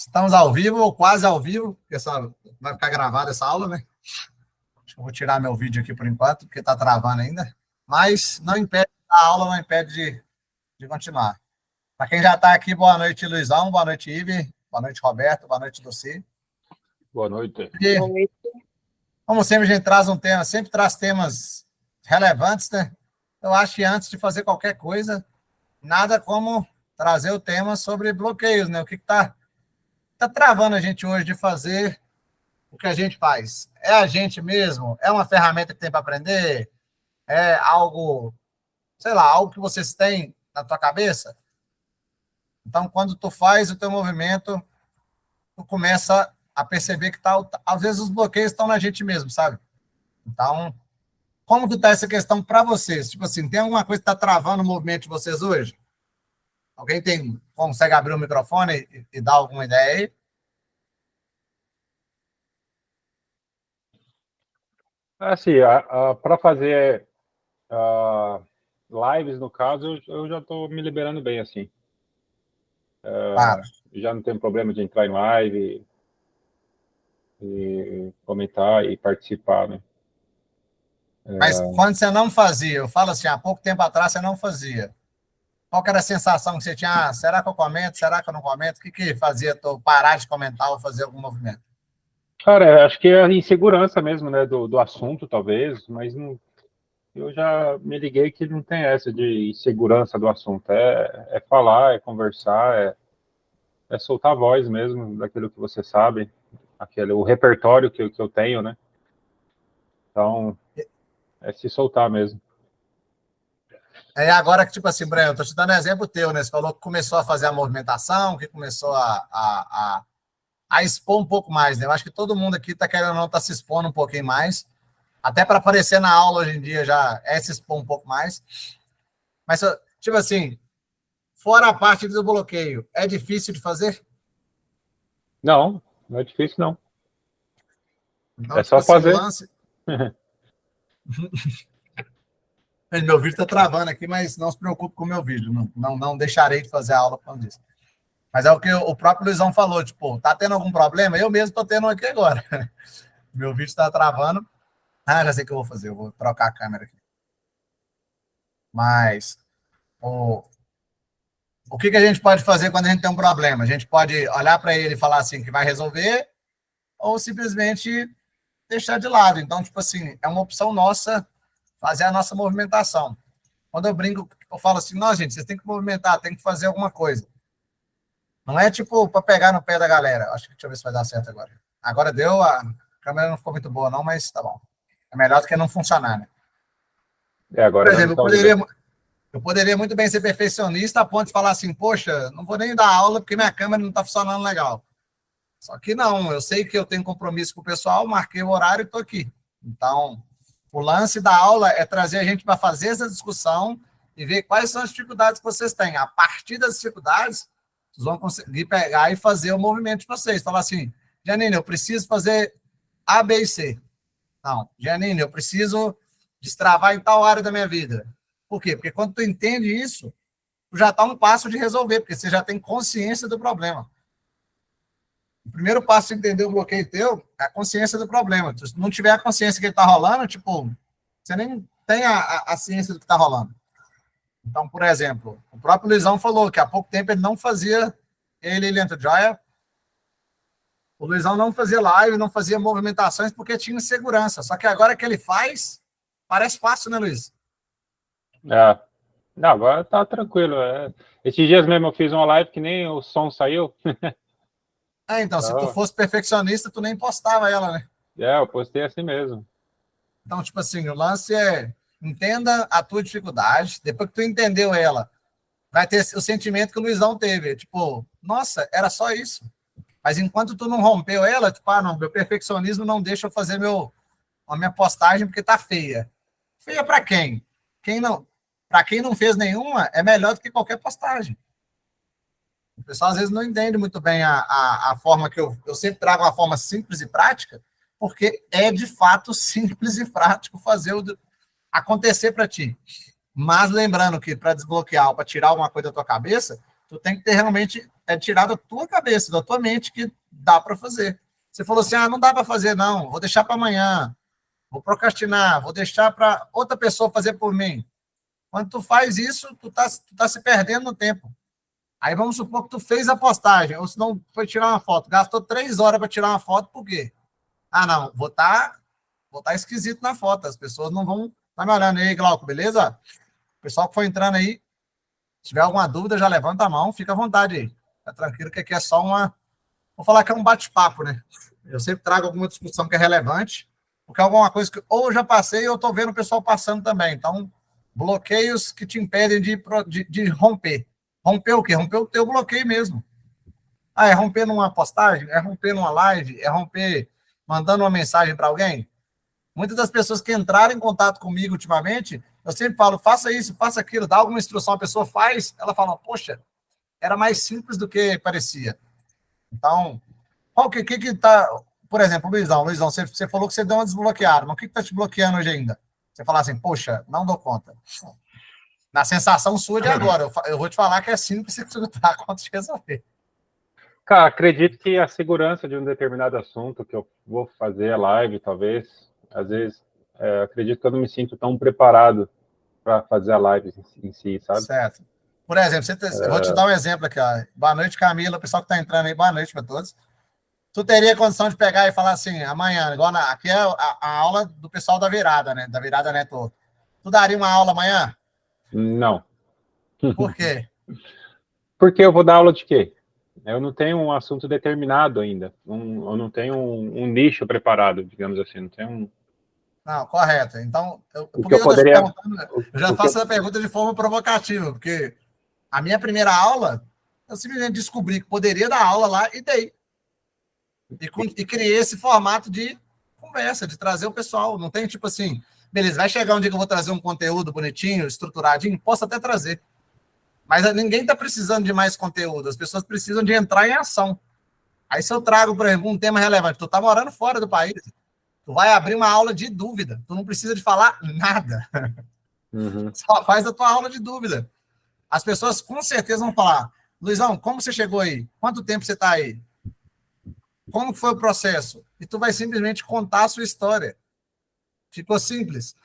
Estamos ao vivo, ou quase ao vivo, porque só vai ficar gravada essa aula, né? Acho que eu vou tirar meu vídeo aqui por enquanto, porque está travando ainda. Mas não impede, a aula não impede de continuar. Para quem já está aqui, boa noite, Luizão, boa noite, Ive, boa noite, Roberto, boa noite, Luci. Boa noite. Boa noite. Como sempre, a gente traz um tema, sempre traz temas relevantes, né? Eu acho que antes de fazer qualquer coisa, nada como trazer o tema sobre bloqueios, né? O que está travando a gente hoje de fazer o que a gente faz? É a gente mesmo? É uma ferramenta que tem para aprender? É algo, sei lá, algo que vocês têm na tua cabeça? Então, quando tu faz o teu movimento, tu começa a perceber que às vezes os bloqueios estão na gente mesmo, sabe? Então, como que está essa questão para vocês? Tipo assim, tem alguma coisa que está travando o movimento de vocês hoje? Alguém consegue abrir o microfone e dar alguma ideia aí? Assim, para fazer lives, no caso, eu já estou me liberando bem, assim. Já não tenho problema de entrar em live e comentar e participar, né? Mas quando você não fazia, eu falo assim, há pouco tempo atrás você não fazia. Qual que era a sensação que você tinha? Será que eu comento? Será que eu não comento? O que fazia tu parar de comentar ou fazer algum movimento? Cara, acho que é a insegurança mesmo, né, do assunto, talvez, mas não, eu já me liguei que não tem essa de insegurança do assunto. É falar, é conversar, é soltar a voz mesmo daquilo que você sabe, o repertório que eu tenho, né? Então, é se soltar mesmo. É agora que, tipo assim, Breno, eu tô te dando exemplo teu, né? Você falou que começou a fazer a movimentação, que começou a expor um pouco mais, né? Eu acho que todo mundo aqui tá querendo ou não, tá se expondo um pouquinho mais. Até para aparecer na aula hoje em dia já é se expor um pouco mais. Mas, tipo assim, fora a parte do bloqueio, é difícil de fazer? Não é difícil, não. Então, É tipo só assim, fazer. o lance... Meu vídeo está travando aqui, mas não se preocupe com o meu vídeo. Não deixarei de fazer a aula por isso. Mas é o que o próprio Luizão falou, tipo, tá tendo algum problema? Eu mesmo tô tendo aqui agora. Meu vídeo está travando. Já sei o que eu vou fazer, eu vou trocar a câmera aqui. Mas o que a gente pode fazer quando a gente tem um problema? A gente pode olhar para ele e falar assim que vai resolver, ou simplesmente deixar de lado. Então, tipo assim, é uma opção nossa fazer a nossa movimentação. Quando eu brinco, eu falo assim, não, gente, vocês têm que movimentar, tem que fazer alguma coisa. Não é tipo para pegar no pé da galera. Acho que deixa eu ver se vai dar certo agora. Agora deu, a câmera não ficou muito boa, não, mas tá bom. É melhor do que não funcionar, né? Agora Por exemplo, não tá eu poderia muito bem ser perfeccionista a ponto de falar assim, poxa, não vou nem dar aula porque minha câmera não está funcionando legal. Só que não, eu sei que eu tenho compromisso com o pessoal, marquei o horário e estou aqui. Então, o lance da aula é trazer a gente para fazer essa discussão e ver quais são as dificuldades que vocês têm. A partir das dificuldades, vocês vão conseguir pegar e fazer o movimento de vocês. Falar assim, Janine, eu preciso fazer A, B e C. Não, Janine, eu preciso destravar em tal área da minha vida. Por quê? Porque quando tu entende isso, tu já está um passo de resolver, porque você já tem consciência do problema. O primeiro passo de entender o bloqueio teu é a consciência do problema. Se não tiver a consciência que ele está rolando, tipo, você nem tem a ciência do que está rolando. Então, por exemplo, o próprio Luizão falou que há pouco tempo ele não fazia, ele entra joia, o Luizão não fazia live, não fazia movimentações porque tinha insegurança. Só que agora que ele faz, parece fácil, né, Luiz? Não, agora tá tranquilo. Esses dias mesmo eu fiz uma live que nem o som saiu. Então, se tu fosse perfeccionista, tu nem postava ela, né? Eu postei assim mesmo. Então, tipo assim, o lance é entenda a tua dificuldade, depois que tu entendeu ela, vai ter o sentimento que o Luizão teve, tipo, nossa, era só isso. Mas enquanto tu não rompeu ela, tipo, não, meu perfeccionismo não deixa eu fazer a minha postagem porque tá feia. Feia para quem? Para quem não fez nenhuma, é melhor do que qualquer postagem. O pessoal às vezes não entende muito bem a forma que eu sempre trago uma forma simples e prática, porque é de fato simples e prático fazer acontecer para ti. Mas lembrando que para desbloquear ou para tirar alguma coisa da tua cabeça, tu tem que ter realmente é tirar da tua cabeça, da tua mente que dá para fazer. Você falou assim, não dá para fazer não, vou deixar para amanhã, vou procrastinar, vou deixar para outra pessoa fazer por mim. Quando tu faz isso, tu tá se perdendo no tempo. Aí vamos supor que tu fez a postagem, ou se não foi tirar uma foto, gastou 3 horas para tirar uma foto, por quê? Não, vou tá esquisito na foto, as pessoas não vão estar me olhando. Aí, Glauco, beleza? O pessoal que foi entrando aí, se tiver alguma dúvida, já levanta a mão, fica à vontade aí. Tá tranquilo que aqui é só vou falar que é um bate-papo, né? Eu sempre trago alguma discussão que é relevante, porque é alguma coisa que ou eu já passei ou eu tô vendo o pessoal passando também. Então, bloqueios que te impedem de romper. Romper o quê? Romper o teu bloqueio mesmo. É romper numa postagem? É romper numa live? É romper mandando uma mensagem para alguém? Muitas das pessoas que entraram em contato comigo ultimamente, eu sempre falo, faça isso, faça aquilo, dá alguma instrução, a pessoa faz, ela fala, poxa, era mais simples do que parecia. Então, o que tá, por exemplo, Luizão, você falou que você deu uma desbloqueada, mas o que tá te bloqueando hoje ainda? Você falar assim, poxa, não dou conta. Na sensação sua de agora, eu vou te falar que é simples você tá a conta de resolver. Cara, acredito que a segurança de um determinado assunto que eu vou fazer a live, talvez, às vezes, acredito que eu não me sinto tão preparado para fazer a live em si, sabe? Certo. Por exemplo, eu vou te dar um exemplo aqui, ó. Boa noite, Camila, o pessoal que está entrando aí, boa noite para todos. Tu teria condição de pegar e falar assim, amanhã, igual aqui é a aula do pessoal da virada, né? Da virada Network. Tu daria uma aula amanhã? Não. Por quê? Porque eu vou dar aula de quê? Eu não tenho um assunto determinado ainda. Eu não tenho um nicho preparado, digamos assim. Não tenho um... Não, correto. Então, por que eu eu estou te poderia... perguntando? Eu já faço essa pergunta de forma provocativa, porque a minha primeira aula, eu simplesmente descobri que poderia dar aula lá e dei. E criei esse formato de conversa, de trazer o pessoal. Não tem tipo assim, beleza, vai chegar um dia que eu vou trazer um conteúdo bonitinho, estruturadinho, posso até trazer. Mas ninguém está precisando de mais conteúdo, as pessoas precisam de entrar em ação. Aí se eu trago, por exemplo, um tema relevante, tu tá morando fora do país, tu vai abrir uma aula de dúvida, tu não precisa de falar nada. Uhum. Só faz a tua aula de dúvida. As pessoas com certeza vão falar, Luizão, como você chegou aí? Quanto tempo você está aí? Como foi o processo? E tu vai simplesmente contar a sua história. Ficou simples.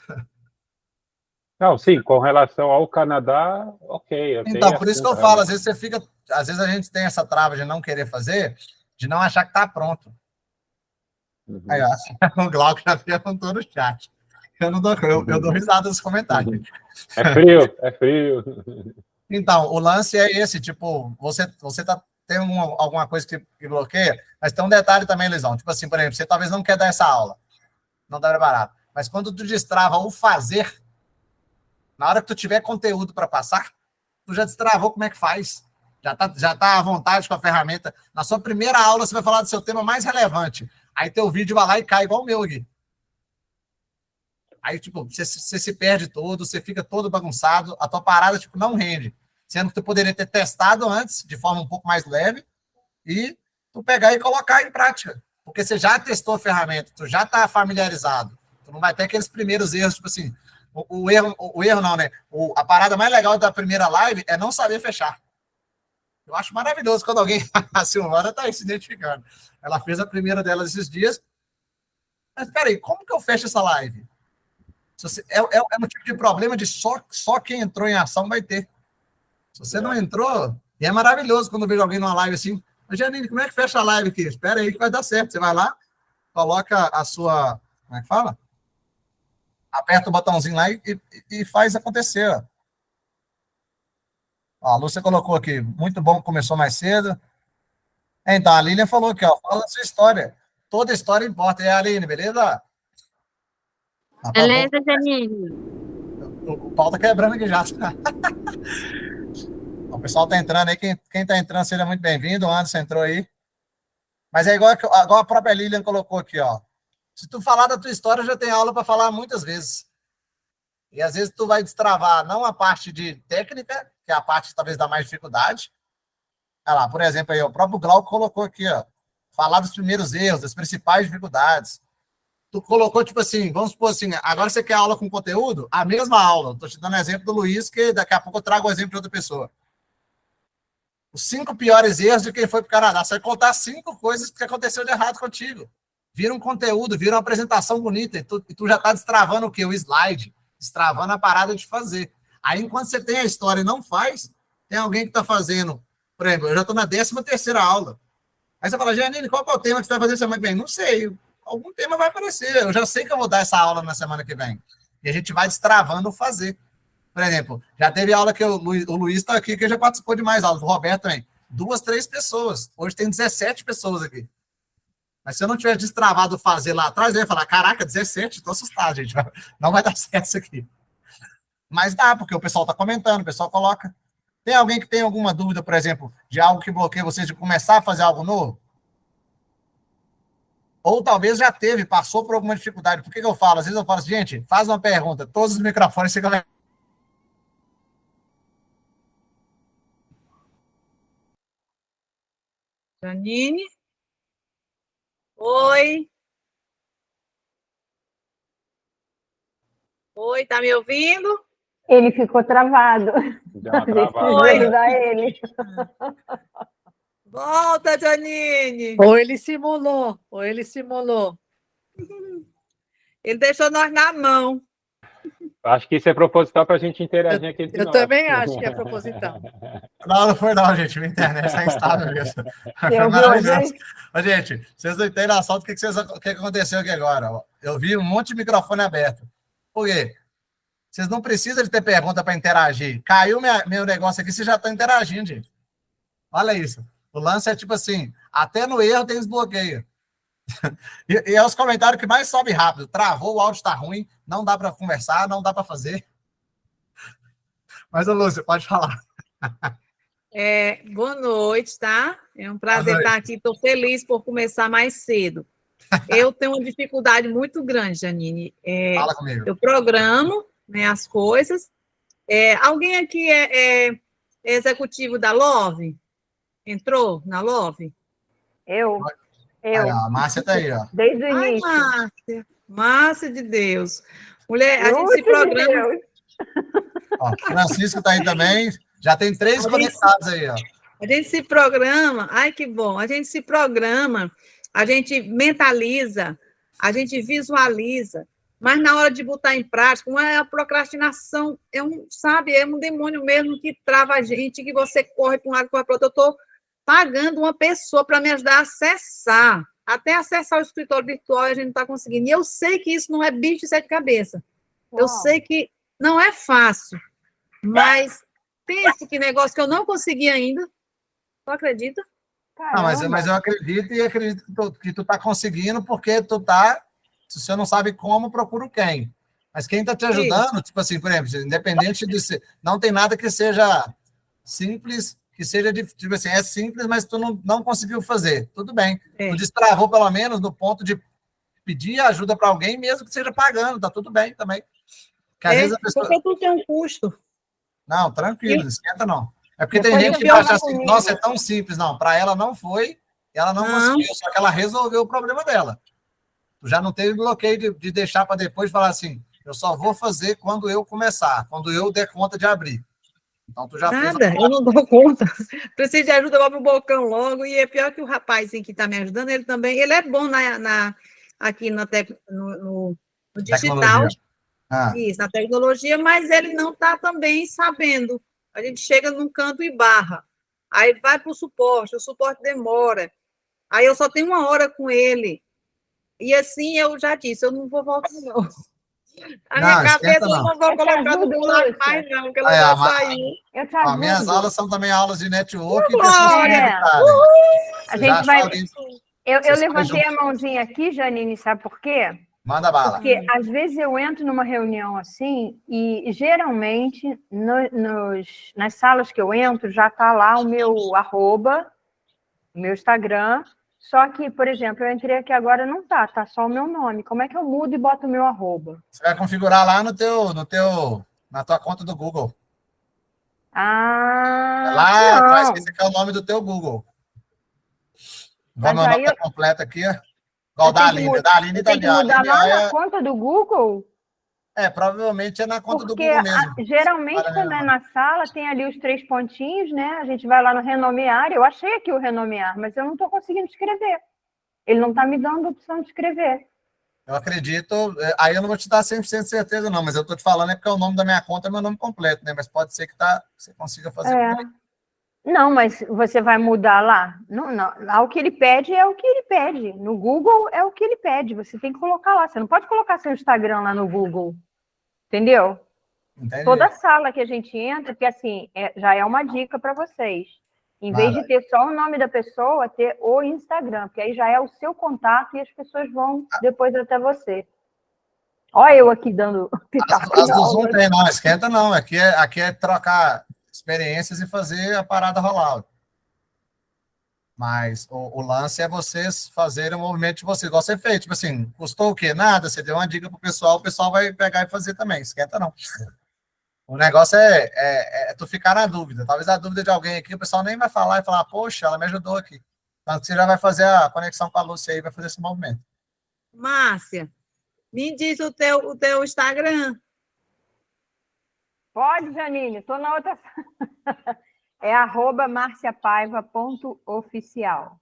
Não, sim, com relação ao Canadá, ok. Então, por isso que eu falo, às vezes você fica, às vezes a gente tem essa trava de não querer fazer, de não achar que está pronto. Uhum. Aí, ó, o Glauco já perguntou no chat. Eu dou risada nos comentários. Uhum. É frio, é frio. Então, o lance é esse, tipo, você tá tendo alguma coisa que bloqueia, mas tem um detalhe também, Luizão. Tipo assim, por exemplo, você talvez não quer dar essa aula, não está preparado. Mas quando tu destrava o fazer, na hora que tu tiver conteúdo para passar, tu já destravou como é que faz. Já tá à vontade com a ferramenta. Na sua primeira aula, você vai falar do seu tema mais relevante. Aí teu vídeo vai lá e cai igual o meu aqui. Aí, tipo, você se perde todo, você fica todo bagunçado, a tua parada, tipo, não rende. Sendo que tu poderia ter testado antes, de forma um pouco mais leve, e tu pegar e colocar em prática. Porque você já testou a ferramenta, tu já está familiarizado. Tu não vai ter aqueles primeiros erros, tipo assim, o erro não, né? A parada mais legal da primeira live é não saber fechar. Eu acho maravilhoso quando alguém, a Silvana está aí se identificando. Ela fez a primeira dela esses dias. Mas peraí, como que eu fecho essa live? É um tipo de problema de só quem entrou em ação vai ter. Se você não entrou, e é maravilhoso quando eu vejo alguém numa live assim, Janine, como é que fecha a live aqui? Espera aí que vai dar certo. Você vai lá, coloca a sua, como é que fala? Aperta o botãozinho lá e faz acontecer. Ó, a Lúcia colocou aqui, muito bom, começou mais cedo. Então, a Lilian falou aqui, ó, fala a sua história. Toda história importa. É a Aline, beleza? Beleza, Janine. O pau tá quebrando aqui já. O pessoal tá entrando aí. Quem tá entrando, seja muito bem-vindo. O Anderson entrou aí. Mas é igual a própria Lilian colocou aqui, ó. Se tu falar da tua história, já tem aula para falar muitas vezes. E às vezes tu vai destravar não a parte de técnica, que é a parte talvez da mais dificuldade. Olha lá, por exemplo, aí, o próprio Glauco colocou aqui, ó. Falar dos primeiros erros, das principais dificuldades. Tu colocou, tipo assim, vamos supor assim, agora você quer aula com conteúdo? A mesma aula. Estou te dando exemplo do Luiz, que daqui a pouco eu trago o exemplo de outra pessoa. os 5 piores erros de quem foi para o Canadá. Você vai contar 5 coisas que aconteceu de errado contigo. Vira um conteúdo, vira uma apresentação bonita, e tu já está destravando o quê? O slide, destravando a parada de fazer. Aí, enquanto você tem a história e não faz, tem alguém que está fazendo. Por exemplo, eu já estou na 13ª aula. Aí você fala, Janine, qual que é o tema que você vai fazer semana que vem? Não sei, algum tema vai aparecer. Eu já sei que eu vou dar essa aula na semana que vem. E a gente vai destravando o fazer. Por exemplo, já teve aula que o Luiz está aqui, que já participou de mais aulas, o Roberto também. 2, 3 pessoas. Hoje tem 17 pessoas aqui. Mas se eu não tiver destravado fazer lá atrás, eu ia falar, caraca, 17, estou assustado, gente. Não vai dar certo isso aqui. Mas dá, porque o pessoal está comentando, o pessoal coloca. Tem alguém que tem alguma dúvida, por exemplo, de algo que bloqueia vocês de começar a fazer algo novo? Ou talvez já teve, passou por alguma dificuldade. Por que eu falo? Às vezes eu falo assim, gente, faz uma pergunta, todos os microfones ficam... Janine? Oi? Oi, tá me ouvindo? Ele ficou travado. Deu uma A gente travada. precisa ajudar ele. Volta, Janine! Ou ele simulou, ou ele simulou. Ele deixou nós na mão. Acho que isso é proposital para a gente interagir aqui entre Eu nós. também acho que é proposital. Não, não foi não, gente. Minha internet está instável mesmo. Foi Eu vi maravilhoso. hoje. Ô, gente, vocês não têm noção do que aconteceu aqui agora. Ó. Eu vi um monte de microfone aberto. Por quê? Vocês não precisam de ter pergunta para interagir. Caiu meu negócio aqui, vocês já estão interagindo, gente. Olha isso. O lance é tipo assim, até no erro tem desbloqueio. E é os comentários que mais sobe rápido. Travou, o áudio está ruim, não dá para conversar, não dá para fazer. Mas, ô Lúcia, pode falar. Boa noite, tá? É um prazer estar aqui. Estou feliz por começar mais cedo. Eu tenho uma dificuldade muito grande, Janine. Fala comigo. Eu programo, né, as coisas. Alguém aqui é executivo da Love? Entrou na Love? Eu. Aí, ó, a Márcia está aí, ó. Desde o Ai, início. Márcia de Deus. Mulher, a gente Lúcia se de programa. Deus. Ó, Francisco está aí também. Já tem 3 conectados aí, ó. A gente se programa, ai que bom, a gente se programa, a gente mentaliza, a gente visualiza, mas na hora de botar em prática, uma é a procrastinação, é um demônio mesmo que trava a gente, que você corre para um lado, corre para o outro. Eu estou pagando uma pessoa para me ajudar a acessar, até acessar o escritório virtual e a gente não está conseguindo. E eu sei que isso não é bicho de 7 cabeças. Eu sei que não é fácil, mas pense que negócio que eu não consegui ainda. Tu acredita? Não, mas eu acredito e acredito que tu tá conseguindo porque tu tá... Se você não sabe como, procura o quem. Mas quem tá te ajudando, tipo assim, por exemplo, independente de ser... Não tem nada que seja simples, que seja, tipo assim, é simples, mas tu não conseguiu fazer. Tudo bem. Tu destravou, pelo menos, no ponto de pedir ajuda para alguém, mesmo que seja pagando, tá tudo bem também. Porque às vezes a pessoa... Porque tu tem um custo. Não, tranquilo, não esquenta não. É porque tem Depois gente que joga acha assim, comigo. nossa, é tão simples. Não, para ela não foi, ela não conseguiu, só que ela resolveu o problema dela. Tu já não teve bloqueio de deixar para depois falar assim, eu só vou fazer quando eu começar, quando eu der conta de abrir. Então tu já fez... Nada, eu não dou conta. Preciso de ajuda, eu vou pro balcão logo. E é pior que o rapazinho que está me ajudando, ele também, ele é bom aqui no digital. Isso, na tecnologia, mas ele não está também sabendo. A gente chega num canto e barra. Aí vai para o suporte demora. Aí eu só tenho 1 hora com ele. E assim, eu já disse, eu não vou voltar, não. A minha cabeça eu não vou colocar no lado mais, não, porque ela vai sair. Eu te ajudo. Minhas aulas são também aulas de network e Glória! A gente vai... Eu levantei a mãozinha aqui, Janine, sabe por quê? Manda bala. Porque às vezes eu entro numa reunião assim e geralmente nas salas que eu entro já está lá o meu @, o meu Instagram. Só que, por exemplo, eu entrei aqui agora não tá só o meu nome. Como é que eu mudo e boto o meu @? Você vai configurar lá na tua conta do Google. Lá atrás, esse aqui é o nome do teu Google. Igual meu nome tá completo aqui, ó. Igual da Aline. Da Aline tá tem que mudar lá na conta do Google? Provavelmente é na conta do Porque Google mesmo. geralmente Para quando é lembrar. na sala tem ali os 3 pontinhos, né? A gente vai lá no renomear. Eu achei aqui o renomear, mas eu não estou conseguindo escrever. Ele não está me dando a opção de escrever. Eu acredito, aí eu não vou te dar 100% de certeza não, mas eu estou te falando porque o nome da minha conta é meu nome completo, né? Mas pode ser que você consiga fazer por aí. Não, mas você vai mudar lá? Não, não. Lá o que ele pede é o que ele pede. No Google é o que ele pede. Você tem que colocar lá. Você não pode colocar seu Instagram lá no Google. Entendeu? Entendi. Toda sala que a gente entra, que assim, já é uma dica para vocês. Em vez de ter só o nome da pessoa, ter o Instagram, porque aí já é o seu contato e as pessoas vão depois até você. Olha eu aqui dando pitaco As na do Zoom aula. tem, não, esquenta não. Aqui é trocar experiências e fazer a parada rolar. Mas o lance é vocês fazerem o movimento de vocês, igual você fez. Tipo assim, custou o quê? Nada, você deu uma dica pro pessoal, o pessoal vai pegar e fazer também. Esquenta não. O negócio é tu ficar na dúvida. Talvez a dúvida de alguém aqui, o pessoal nem vai falar e falar, poxa, ela me ajudou aqui. Então você já vai fazer a conexão com a Lúcia aí, vai fazer esse movimento. Márcia, me diz o teu Instagram. Pode, Janine, estou na outra. É @marciapaiva.oficial.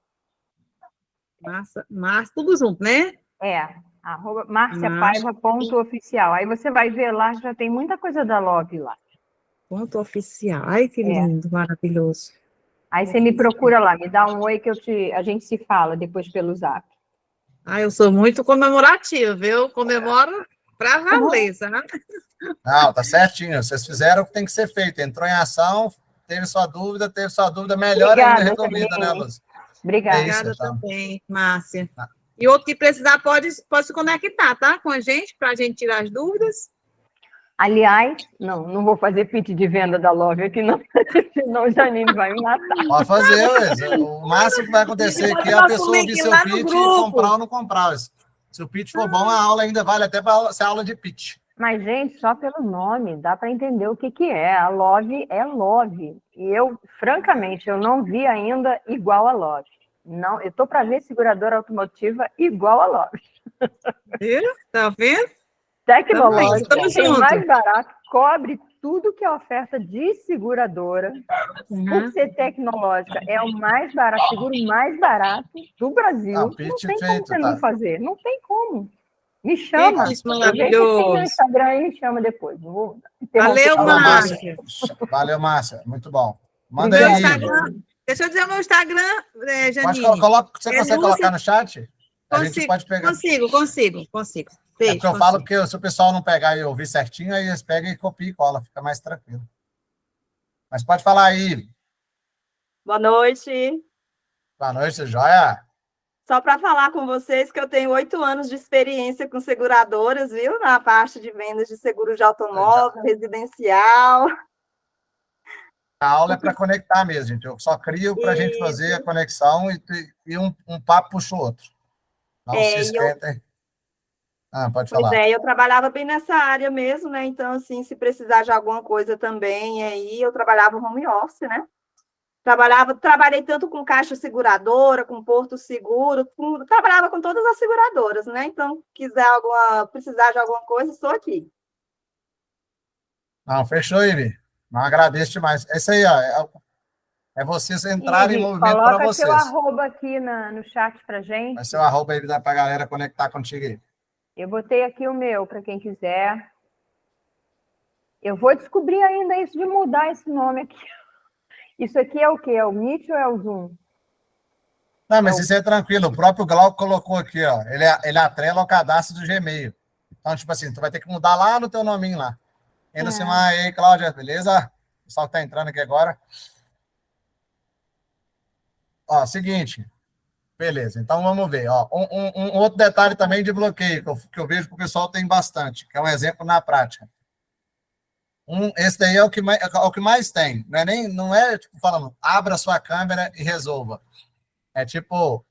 Márcia, tudo junto, né? @marciapaiva.oficial. Aí você vai ver lá, já tem muita coisa da Love lá. Ponto oficial. Ai, que lindo, maravilhoso. Aí você me procura lá, me dá um oi que a gente se fala depois pelo Zap. Ah, eu sou muito comemorativa, viu? Comemoro pra valer, sabe? Não, tá certinho. Vocês fizeram o que tem que ser feito. Entrou em ação, teve sua dúvida melhor Obrigada, ainda resolvida, Janine. né, Lúcia? Obrigada. É isso, Obrigada então. também, Márcia. E outro que precisar pode se conectar, tá? Com a gente, para a gente tirar as dúvidas. Aliás, não vou fazer pitch de venda da Love aqui, não, senão o Janine vai me matar. Pode fazer, ué. O máximo que vai acontecer aqui é a pessoa ouvir seu pitch e comprar ou não comprar. Se o pitch for bom, a aula ainda vale até para ser aula de pitch. Mas, gente, só pelo nome dá para entender o que é. A Love é Love. E eu, francamente, eu não vi ainda igual a Love. Não, eu estou para ver seguradora automotiva igual a Love. Viu? Tá vendo? Tecnológica, Estamos é juntos. mais barato, cobre tudo que é oferta de seguradora. Por ser tecnológica, é o mais barato, seguro mais barato do Brasil. Não, Não pitch tem como feito, você tá. não fazer. Não tem como. Me chama. Que isso, Aproveita que tem maravilhoso. no Instagram e me chama depois. Não vou Valeu, Falou, Márcia. Valeu, Márcia. Muito bom. Manda Meu aí. Instagram, deixa eu dizer o meu Instagram, Pode Janine. você consegue colocar no chat? A gente pode pegar. Consigo. É porque eu falo porque se o pessoal não pegar e ouvir certinho, aí eles pegam e copiam e cola, fica mais tranquilo. Mas pode falar aí. Boa noite. Boa noite, joia. Só para falar com vocês que eu tenho 8 anos de experiência com seguradoras, viu? Na parte de vendas de seguro de automóvel, residencial. A aula é para conectar mesmo, gente. Eu só crio para a gente fazer a conexão e um papo puxa o outro. Não se esquentem. Pode falar. Pois é, eu trabalhava bem nessa área mesmo, né? Então, assim, se precisar de alguma coisa também, aí eu trabalhava home office, né? Trabalhei tanto com caixa seguradora, com Porto Seguro, trabalhava com todas as seguradoras, né? Então, precisar de alguma coisa, estou aqui. Não, fechou, Ivi. Não, agradeço demais. É isso aí, ó. É vocês entrarem em movimento para vocês. Coloca seu arroba aqui no chat para gente. Vai ser o arroba aí para a galera conectar contigo aí. Eu botei aqui o meu, para quem quiser. Eu vou descobrir ainda isso de mudar esse nome aqui. Isso aqui é o quê? É o Meet ou é o Zoom? Não, mas isso é tranquilo. O próprio Glauco colocou aqui, ó. Ele atrela ao cadastro do Gmail. Então, tipo assim, tu vai ter que mudar lá no teu nominho lá. Ainda assim, aí, Cláudia, beleza? O pessoal que tá entrando aqui agora. Ó, seguinte. Beleza, então vamos ver. Ó, um outro detalhe também de bloqueio, que eu vejo que o pessoal tem bastante, que é um exemplo na prática. Esse daí é o que mais tem. Não é tipo falando, abra sua câmera e resolva. É tipo,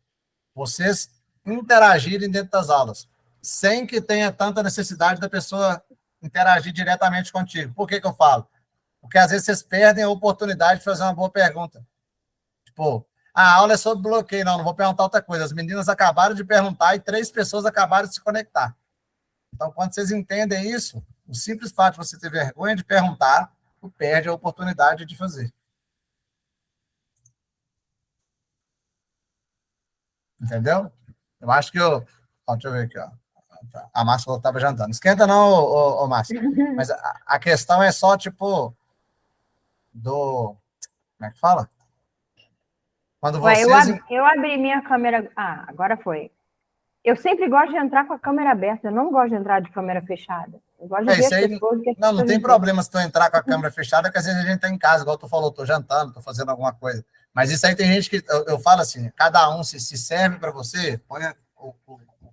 vocês interagirem dentro das aulas, sem que tenha tanta necessidade da pessoa interagir diretamente contigo. Por que eu falo? Porque às vezes vocês perdem a oportunidade de fazer uma boa pergunta. Tipo, a aula é sobre bloqueio. Não vou perguntar outra coisa. As meninas acabaram de perguntar e 3 pessoas acabaram de se conectar. Então, quando vocês entendem isso, o simples fato de você ter vergonha de perguntar, tu perde a oportunidade de fazer. Entendeu? Eu acho que eu... Ó, deixa eu ver aqui, ó. A Márcia falou que estava jantando. Esquenta não, ô Márcia. Mas a questão é só, tipo, do... Como é que fala? Quando Ué, vocês... eu abri minha câmera. Ah, agora foi. Eu sempre gosto de entrar com a câmera aberta. Eu não gosto de entrar de câmera fechada. Eu gosto de ver isso as aí, pessoas. Que as não pessoas tem veem. problema se tu entrar com a câmera fechada, que às vezes a gente tá em casa, igual tu falou, tô jantando, tô fazendo alguma coisa. Mas isso aí tem gente que, eu falo assim, cada um se serve para você, põe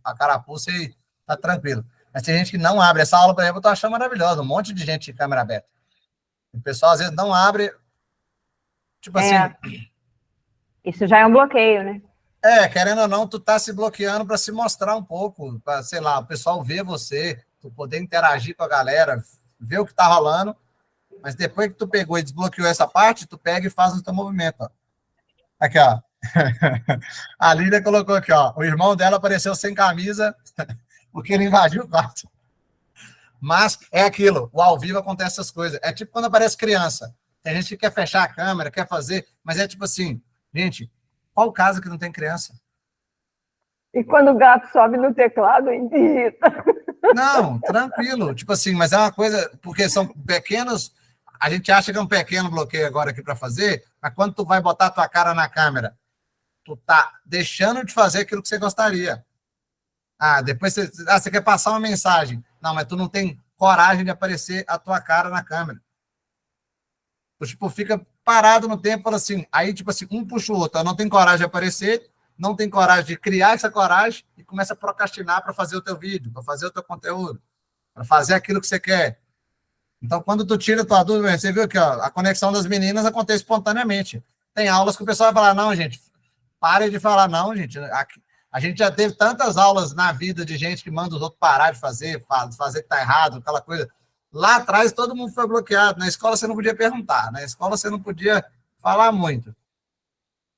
a carapuça e tá tranquilo. Mas tem gente que não abre. Essa aula, por exemplo, eu tô achando maravilhosa, um monte de gente de câmera aberta. O pessoal às vezes não abre, tipo assim... Isso já é um bloqueio, né? Querendo ou não, tu tá se bloqueando para se mostrar um pouco, para, sei lá, o pessoal ver você, tu poder interagir com a galera, ver o que tá rolando, mas depois que tu pegou e desbloqueou essa parte, tu pega e faz o teu movimento, ó. Aqui, ó. A Lília colocou aqui, ó, o irmão dela apareceu sem camisa, porque ele invadiu o quarto. Mas é aquilo, o ao vivo acontece essas coisas. É tipo quando aparece criança. Tem gente que quer fechar a câmera, quer fazer, mas é tipo assim, gente, qual casa que não tem criança? E quando o gato sobe no teclado, digita. Não, tranquilo. Tipo assim, mas é uma coisa, porque são pequenos, a gente acha que é um pequeno bloqueio agora aqui para fazer, mas quando tu vai botar tua cara na câmera, tu tá deixando de fazer aquilo que você gostaria. Depois você quer passar uma mensagem. Não, mas tu não tem coragem de aparecer a tua cara na câmera. Tu, tipo, fica parado no tempo, fala assim, aí, tipo assim, um puxa o outro, não tem coragem de aparecer, não tem coragem de criar essa coragem e começa a procrastinar para fazer o teu vídeo, para fazer o teu conteúdo, para fazer aquilo que você quer. Então, quando tu tira a tua dúvida, você viu que ó, a conexão das meninas acontece espontaneamente. Tem aulas que o pessoal vai falar, não, gente, pare de falar, não, gente. A gente já teve tantas aulas na vida de gente que manda os outros parar de fazer que tá errado, aquela coisa. Lá atrás, todo mundo foi bloqueado. Na escola, você não podia perguntar. Na escola, você não podia falar muito.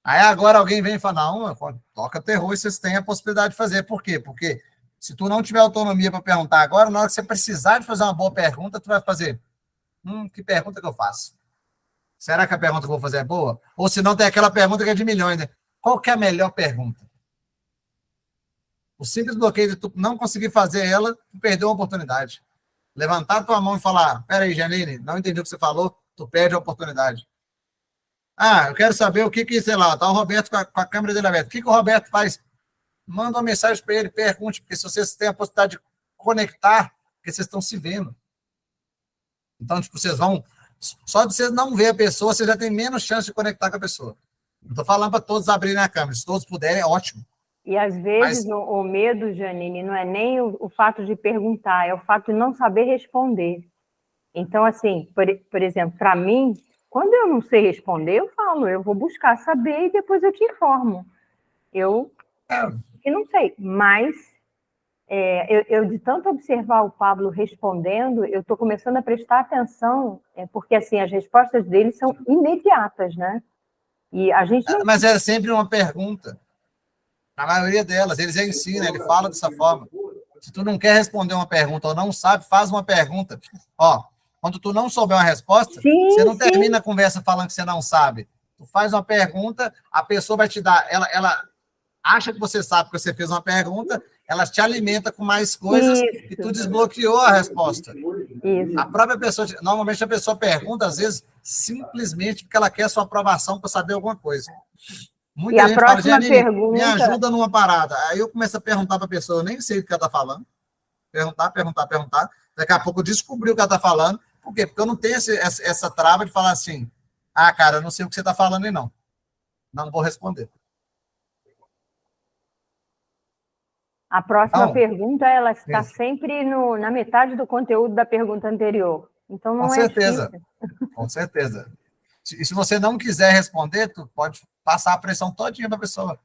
Aí, agora, alguém vem e fala, não, toca terror e vocês têm a possibilidade de fazer. Por quê? Porque se tu não tiver autonomia para perguntar agora, na hora que você precisar de fazer uma boa pergunta, tu vai fazer, que pergunta que eu faço? Será que a pergunta que eu vou fazer é boa? Ou se não, tem aquela pergunta que é de milhões, né? Qual que é a melhor pergunta? O simples bloqueio de tu não conseguir fazer ela, tu perdeu uma oportunidade. Levantar tua mão e falar, peraí, Janine, não entendi o que você falou, tu perde a oportunidade. Eu quero saber o que sei lá, tá o Roberto com a câmera dele aberta. O que o Roberto faz? Manda uma mensagem para ele, pergunte, porque se vocês têm a possibilidade de conectar, porque vocês estão se vendo. Então, tipo, vocês vão... Só de vocês não ver a pessoa, você já tem menos chance de conectar com a pessoa. Não estou falando para todos abrirem a câmera. Se todos puderem, é ótimo. E, às vezes, o medo, Janine, não é nem o fato de perguntar, é o fato de não saber responder. Então, assim, por exemplo, para mim, quando eu não sei responder, eu falo, eu vou buscar saber e depois eu te informo. Eu não sei, mas eu de tanto observar o Pablo respondendo, eu estou começando a prestar atenção, porque, assim, as respostas dele são imediatas, né? E a gente não... Mas é sempre uma pergunta. Na maioria delas, eles ensinam, ele fala dessa forma. Se tu não quer responder uma pergunta ou não sabe, faz uma pergunta. Ó, quando tu não souber uma resposta, você não termina a conversa falando que você não sabe. Tu faz uma pergunta, a pessoa vai te dar, ela acha que você sabe que você fez uma pergunta, ela te alimenta com mais coisas e tu desbloqueou a resposta. Isso. A própria pessoa, normalmente a pessoa pergunta, às vezes, simplesmente porque ela quer sua aprovação para saber alguma coisa. Muita gente fala, Janine, me ajuda numa parada. Aí eu começo a perguntar para a pessoa, eu nem sei o que ela está falando. Perguntar. Daqui a pouco eu descobri o que ela está falando. Por quê? Porque eu não tenho essa trava de falar assim, cara, eu não sei o que você está falando aí, não. Não vou responder. A próxima pergunta, ela está sempre na metade do conteúdo da pergunta anterior. Então, não é difícil. Com certeza. E se você não quiser responder, tu pode passar a pressão todinha para a pessoa.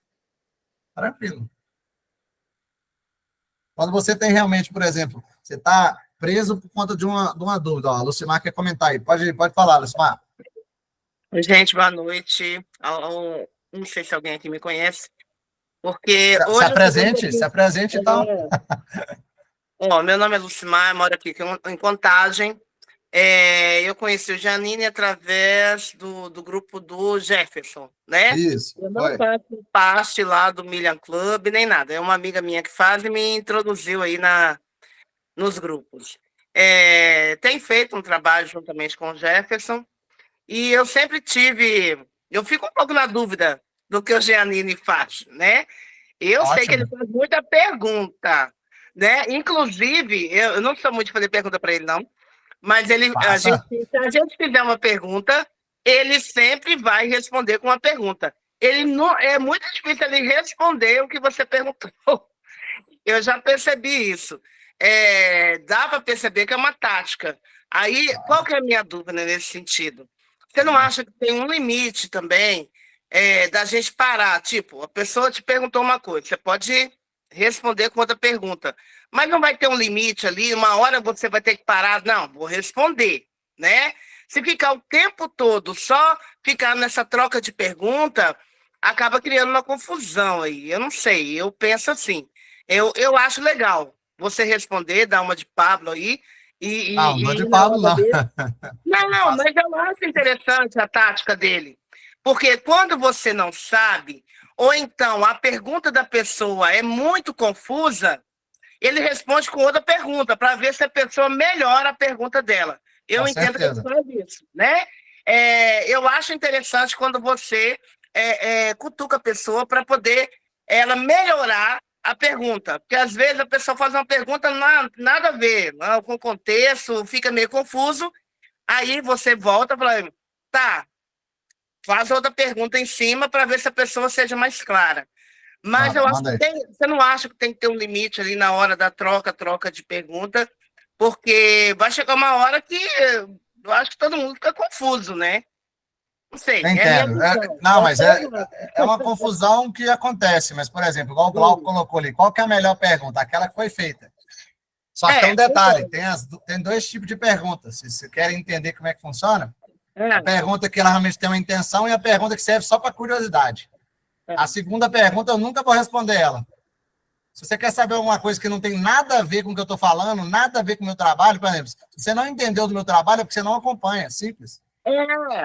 Tranquilo. Quando você tem realmente, por exemplo, você está preso por conta de uma dúvida. Ó, a Lucimar quer comentar aí. Pode falar, Lucimar. Gente, boa noite. Não sei se alguém aqui me conhece, porque se apresente, então. Ó, meu nome é Lucimar, moro aqui em Contagem. Eu conheci o Janine através do grupo do Jefferson, né? Isso, Eu não foi. faço parte lá do Million Club, nem nada. É uma amiga minha que faz e me introduziu aí nos grupos. Tem feito um trabalho juntamente com o Jefferson, e eu sempre tive... Eu fico um pouco na dúvida do que o Janine faz, né? Eu sei que ele Ótimo. faz muita pergunta, né? Inclusive, eu não sou muito de fazer pergunta para ele, não, mas Passa. se a gente fizer uma pergunta, ele sempre vai responder com uma pergunta. Ele não, é muito difícil ele responder o que você perguntou. Eu já percebi isso. Dá para perceber que é uma tática. Aí, qual que é a minha dúvida nesse sentido? Você não acha que tem um limite também da gente parar? Tipo, a pessoa te perguntou uma coisa, você pode responder com outra pergunta, mas não vai ter um limite ali, uma hora você vai ter que parar, não, vou responder, né? Se ficar o tempo todo só ficar nessa troca de pergunta, acaba criando uma confusão aí. Eu não sei, eu penso assim. Eu acho legal você responder, dar uma de Pablo aí, Não, não é de na Pablo, hora não. dele. Não, Faço. mas eu acho interessante a tática dele. Porque quando você não sabe, ou então a pergunta da pessoa é muito confusa, ele responde com outra pergunta, para ver se a pessoa melhora a pergunta dela. Eu Com entendo que ele certeza. faz isso, né? Eu acho interessante quando você cutuca a pessoa para poder ela melhorar a pergunta. Porque às vezes a pessoa faz uma pergunta nada a ver, não, com o contexto, fica meio confuso. Aí você volta e fala, tá, faz outra pergunta em cima para ver se a pessoa seja mais clara. Mas eu acho Manda que aí. você não acha que tem que ter um limite ali na hora da troca de pergunta, porque vai chegar uma hora que eu acho que todo mundo fica confuso, né? Não sei, Eu é a minha entendo. visão. Não, Pode mas ser é, errado. é uma confusão que acontece. Mas, por exemplo, igual o Glauco colocou ali, qual que é a melhor pergunta? Aquela que foi feita. Só que tem um detalhe, tem dois tipos de perguntas. Se você quer entender como é que funciona, a pergunta que ela realmente tem uma intenção e a pergunta que serve só para curiosidade. A segunda pergunta eu nunca vou responder ela. Se você quer saber alguma coisa que não tem nada a ver com o que eu estou falando, nada a ver com o meu trabalho, por exemplo, se você não entendeu do meu trabalho é porque você não acompanha, simples.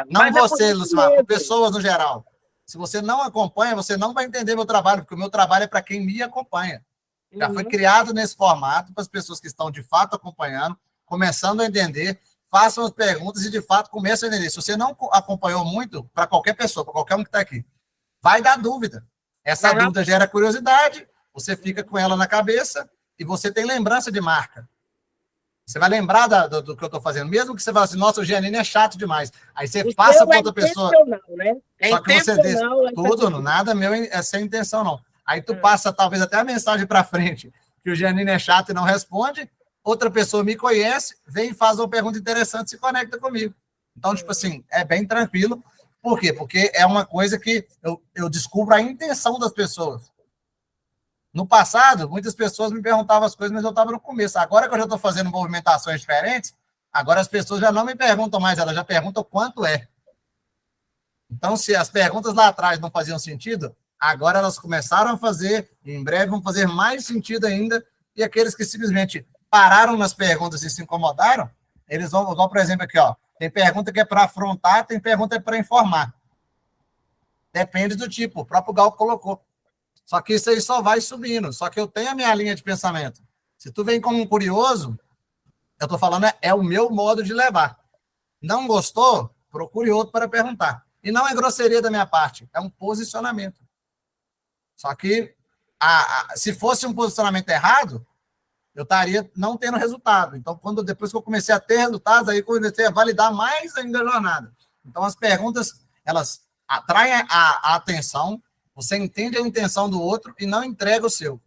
Não mas você, por Lucimar, mesmo. pessoas no geral. Se você não acompanha, você não vai entender meu trabalho, porque o meu trabalho é para quem me acompanha. Já foi criado nesse formato para as pessoas que estão de fato acompanhando, começando a entender, façam as perguntas e de fato começam a entender. Se você não acompanhou muito, para qualquer pessoa, para qualquer um que está aqui, vai dar dúvida. Essa dúvida gera curiosidade, você fica com ela na cabeça e você tem lembrança de marca. Você vai lembrar do que eu estou fazendo, mesmo que você fale assim, nossa, o Giannini é chato demais. Aí você passa para outra pessoa. Né? Só que você diz, tudo, nada meu é sem intenção, não. Aí tu passa talvez até a mensagem para frente, que o Giannini é chato e não responde, outra pessoa me conhece, vem e faz uma pergunta interessante e se conecta comigo. Então, tipo assim, é bem tranquilo. Por quê? Porque é uma coisa que eu descubro a intenção das pessoas. No passado, muitas pessoas me perguntavam as coisas, mas eu estava no começo. Agora que eu já estou fazendo movimentações diferentes, agora as pessoas já não me perguntam mais, elas já perguntam quanto é. Então, se as perguntas lá atrás não faziam sentido, agora elas começaram a fazer, e em breve vão fazer mais sentido ainda, e aqueles que simplesmente pararam nas perguntas e se incomodaram, eles vão, por exemplo, aqui, ó, tem pergunta que é para afrontar, tem pergunta que é para informar. Depende do tipo, o próprio Gal colocou. Só que isso aí só vai subindo. Só que eu tenho a minha linha de pensamento. Se tu vem como um curioso, eu estou falando, é o meu modo de levar. Não gostou? Procure outro para perguntar. E não é grosseria da minha parte, é um posicionamento. Só que, se fosse um posicionamento errado, eu estaria não tendo resultado. Então, depois que eu comecei a ter resultados, aí eu comecei a validar mais ainda a jornada. Então, as perguntas, elas atraem a atenção, você entende a intenção do outro e não entrega o seu.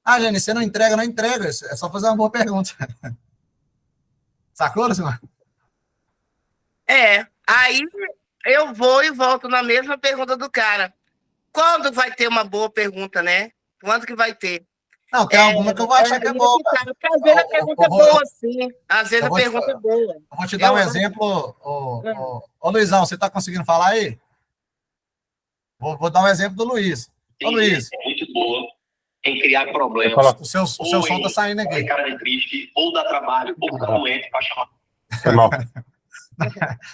Ah, Jane, você não entrega, não entrega. É só fazer uma boa pergunta. Sacou, Lucimar? Aí eu vou e volto na mesma pergunta do cara. Quando vai ter uma boa pergunta, né? Quando que vai ter? Não, tem alguma que eu vou achar que é boa. Às vezes a pergunta é boa, sim. Às vezes a pergunta é boa. Eu vou te dar um exemplo. Ô, Luizão, você está conseguindo falar aí? Vou dar um exemplo do Luiz. Ô, Luiz. É muito boa. em criar problemas. Fala. O seu som tá saindo Ou aqui. em cara de triste, ou dar trabalho, ou ficar doente para chamar. Foi mal.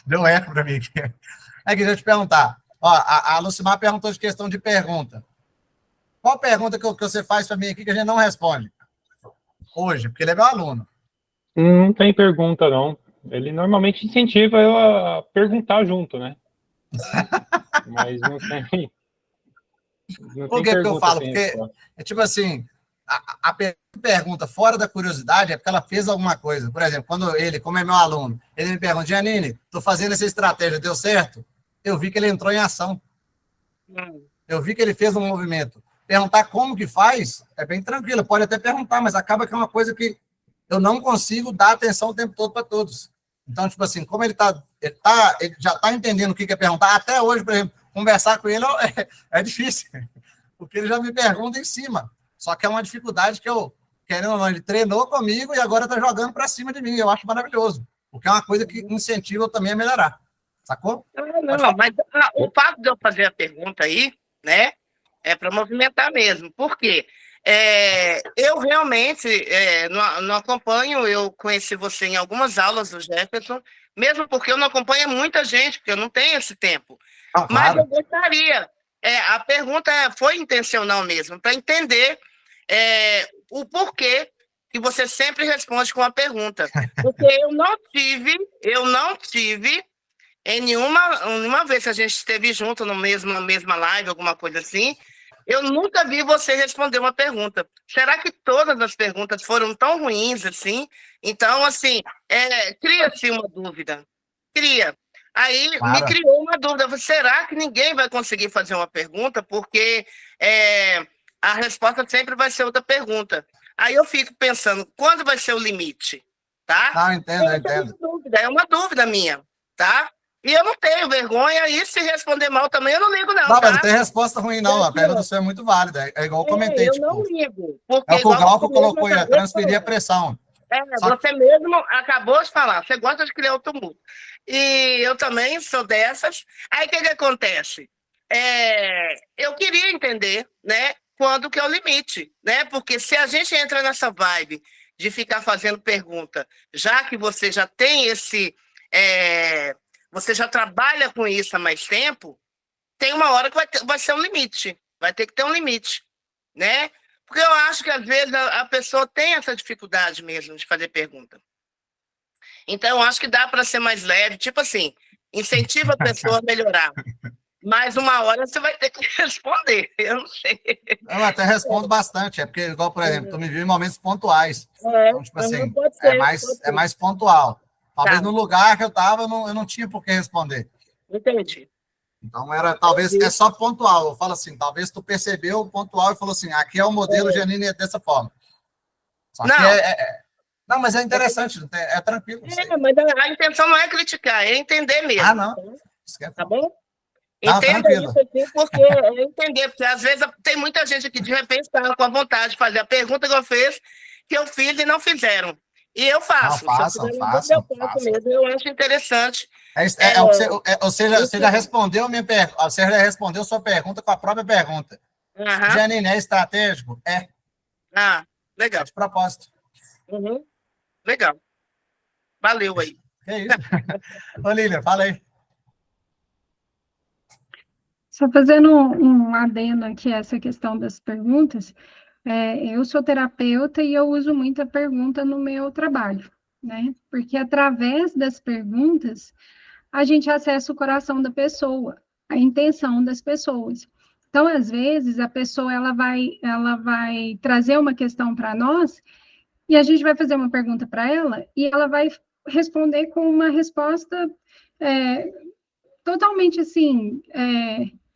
Deu eco para mim. É que deixa eu te perguntar. Ó, a Lucimar perguntou de questão de pergunta. Qual pergunta que você faz para mim aqui que a gente não responde? Hoje, porque ele é meu aluno. Não tem pergunta, não. Ele normalmente incentiva eu a perguntar junto, né? Mas não tem. Não Por tem que eu pergunta falo? sem Porque resposta. é tipo assim, a pergunta fora da curiosidade é porque ela fez alguma coisa. Por exemplo, quando ele, como é meu aluno, ele me pergunta, Janine, estou fazendo essa estratégia, deu certo? Eu vi que ele entrou em ação. Eu vi que ele fez um movimento. Perguntar como que faz é bem tranquilo, pode até perguntar, mas acaba que é uma coisa que eu não consigo dar atenção o tempo todo para todos. Então, tipo assim, como ele já está entendendo o que é perguntar, até hoje, por exemplo, conversar com ele é difícil, porque ele já me pergunta em cima. Só que é uma dificuldade que eu, querendo ou não, ele treinou comigo e agora está jogando para cima de mim. Eu acho maravilhoso, porque é uma coisa que incentiva eu também a melhorar. Sacou? Não, mas o fato de eu fazer a pergunta aí, né, é para movimentar mesmo. Por quê? Eu realmente não acompanho, eu conheci você em algumas aulas do Jefferson, mesmo porque eu não acompanho muita gente, porque eu não tenho esse tempo. Ah, Mas claro. eu gostaria. A pergunta foi intencional mesmo, para entender o porquê que você sempre responde com a pergunta. Porque eu não tive em nenhuma vez que a gente esteve junto na mesma live, alguma coisa assim, eu nunca vi você responder uma pergunta. Será que todas as perguntas foram tão ruins assim? Então, assim, cria-se uma dúvida. Cria. Aí Claro. me criou uma dúvida. Será que ninguém vai conseguir fazer uma pergunta? Porque a resposta sempre vai ser outra pergunta. Aí eu fico pensando, quando vai ser o limite? Tá? Não, eu entendo. É uma dúvida minha, tá? E eu não tenho vergonha, e se responder mal também, eu não ligo, não. Não, tá? mas não tem resposta ruim, não. A pergunta sua é muito válida. É igual eu comentei, eu tipo. não ligo. Porque É o que o igual Glauco você mesmo colocou aí, acabou de transferir a falar. pressão. Só Você mesmo acabou de falar, você gosta de criar o tumulto. E eu também sou dessas. Aí o que acontece? Eu queria entender, né, quando que é o limite, né? Porque se a gente entra nessa vibe de ficar fazendo pergunta, já que você já tem você já trabalha com isso há mais tempo, tem uma hora que vai ser um limite. Vai ter que ter um limite, né? Porque eu acho que, às vezes, a pessoa tem essa dificuldade mesmo de fazer pergunta. Então, eu acho que dá para ser mais leve. Tipo assim, incentiva a pessoa a melhorar. Mas uma hora você vai ter que responder. Eu não sei. Eu até respondo bastante. É porque, igual, por exemplo, tu me viu em momentos pontuais. Então, tipo assim, pode ser, é mais pontual. Talvez Tá. no lugar que eu estava, eu não tinha por que responder. Entendi. Então, talvez é só pontual. Eu falo assim, talvez tu percebeu o pontual e falou assim, aqui é o modelo Janine dessa forma. Só Não. que não, mas é interessante, é tranquilo. Mas a intenção não é criticar, é entender mesmo. Ah, não. Tá bom? Não, Entenda tranquilo. isso aqui, porque é entender, porque às vezes tem muita gente que de repente está com a vontade de fazer a pergunta que eu fiz, que eu fiz e não fizeram. E eu faço. Não, façam. Mesmo, eu acho interessante. Ou seja, você já respondeu minha pergunta. Você já respondeu sua pergunta com a própria pergunta. Janine, é estratégico? É. Legal. É de propósito. Uhum. Legal. Valeu aí. Que isso? Ô, Lília, fala aí. Só fazendo um adendo aqui a essa questão das perguntas, eu sou terapeuta e eu uso muita pergunta no meu trabalho, né? Porque através das perguntas, a gente acessa o coração da pessoa, a intenção das pessoas. Então, às vezes, a pessoa ela vai trazer uma questão para nós e a gente vai fazer uma pergunta para ela e ela vai responder com uma resposta totalmente assim,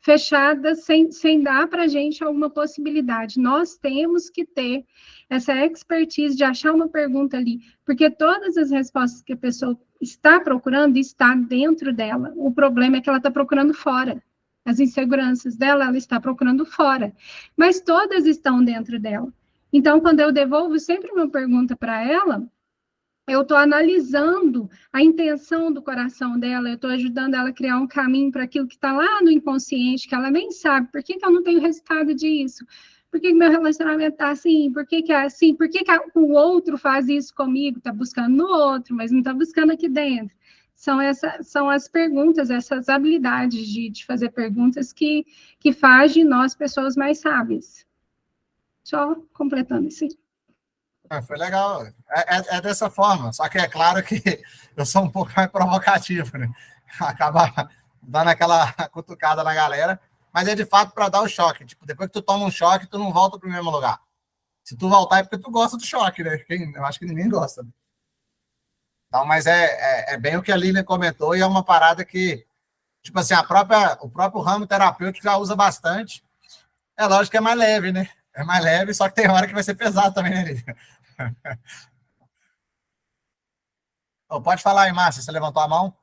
fechada, sem dar para a gente alguma possibilidade. Nós temos que ter essa expertise de achar uma pergunta ali, porque todas as respostas que a pessoa está procurando está dentro dela. O problema é que ela está procurando fora. As inseguranças dela, ela está procurando fora. Mas todas estão dentro dela. Então, quando eu devolvo sempre uma pergunta para ela, eu estou analisando a intenção do coração dela, eu estou ajudando ela a criar um caminho para aquilo que está lá no inconsciente, que ela nem sabe. Por que eu não tenho resultado disso? Por que meu relacionamento está assim? Por que é assim? Por que o outro faz isso comigo? Está buscando no outro, mas não está buscando aqui dentro. São as perguntas, essas habilidades de fazer perguntas que faz de nós pessoas mais sábias. Só completando isso. Foi legal. É dessa forma. Só que é claro que eu sou um pouco mais provocativo, né? Acaba dando aquela cutucada na galera, mas é de fato para dar o choque. Tipo, depois que tu toma um choque, tu não volta para o mesmo lugar. Se tu voltar é porque tu gosta do choque, né? Eu acho que ninguém gosta. Então, mas é bem o que a Lilian comentou, e é uma parada que, tipo assim, o próprio ramo terapêutico já usa bastante. É lógico que é mais leve, né? É mais leve, só que tem hora que vai ser pesado também, né, Lilian? Oh, pode falar aí, Márcia, você levantou a mão?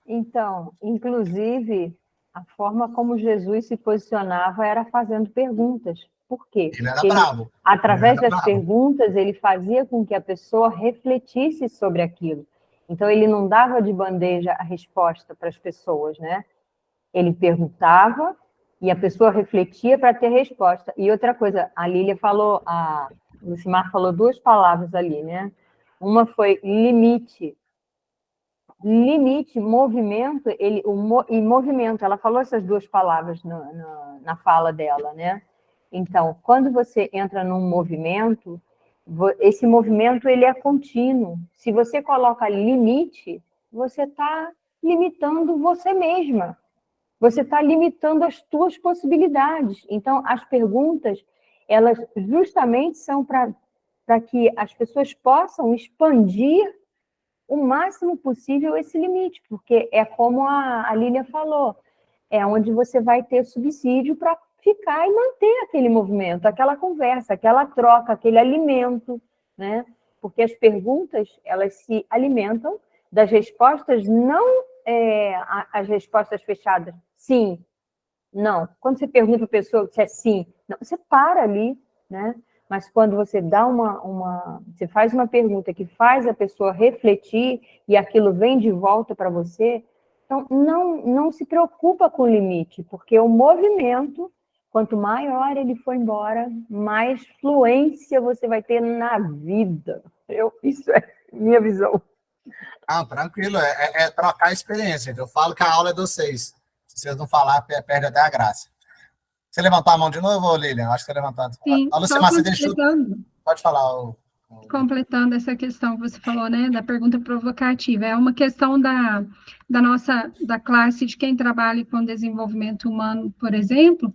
Então, inclusive, a forma como Jesus se posicionava era fazendo perguntas. Por quê? Ele era Porque bravo. através Ele era das bravo. perguntas, ele fazia com que a pessoa refletisse sobre aquilo. Então, ele não dava de bandeja a resposta para as pessoas, né? Ele perguntava e a pessoa refletia para ter resposta. E outra coisa, a Lília falou, a Lucimar falou duas palavras ali, né? Uma foi limite. Limite, movimento, e movimento, ela falou essas duas palavras na fala dela, né? Então, quando você entra num movimento, esse movimento ele é contínuo. Se você coloca limite, você está limitando você mesma. Você está limitando as suas possibilidades. Então, as perguntas, elas justamente são para que as pessoas possam expandir o máximo possível esse limite, porque é como a Lília falou, é onde você vai ter subsídio para ficar e manter aquele movimento, aquela conversa, aquela troca, aquele alimento, né? Porque as perguntas, elas se alimentam das respostas, não as respostas fechadas, sim, não. Quando você pergunta para a pessoa se é sim, não, você para ali, né? Mas quando você dá você faz uma pergunta que faz a pessoa refletir e aquilo vem de volta para você, então não se preocupa com o limite, porque o movimento, quanto maior ele for embora, mais fluência você vai ter na vida. Isso é minha visão. Ah, tranquilo, é trocar a experiência. Eu falo que a aula é de vocês. Se vocês não falar, perde até a graça. Você levantou a mão de novo, Lilian? Acho que você levantou. Sim, A Lucimar, você deixou... Pode falar. Completando essa questão que você falou, né, da pergunta provocativa. É uma questão da classe de quem trabalha com desenvolvimento humano, por exemplo.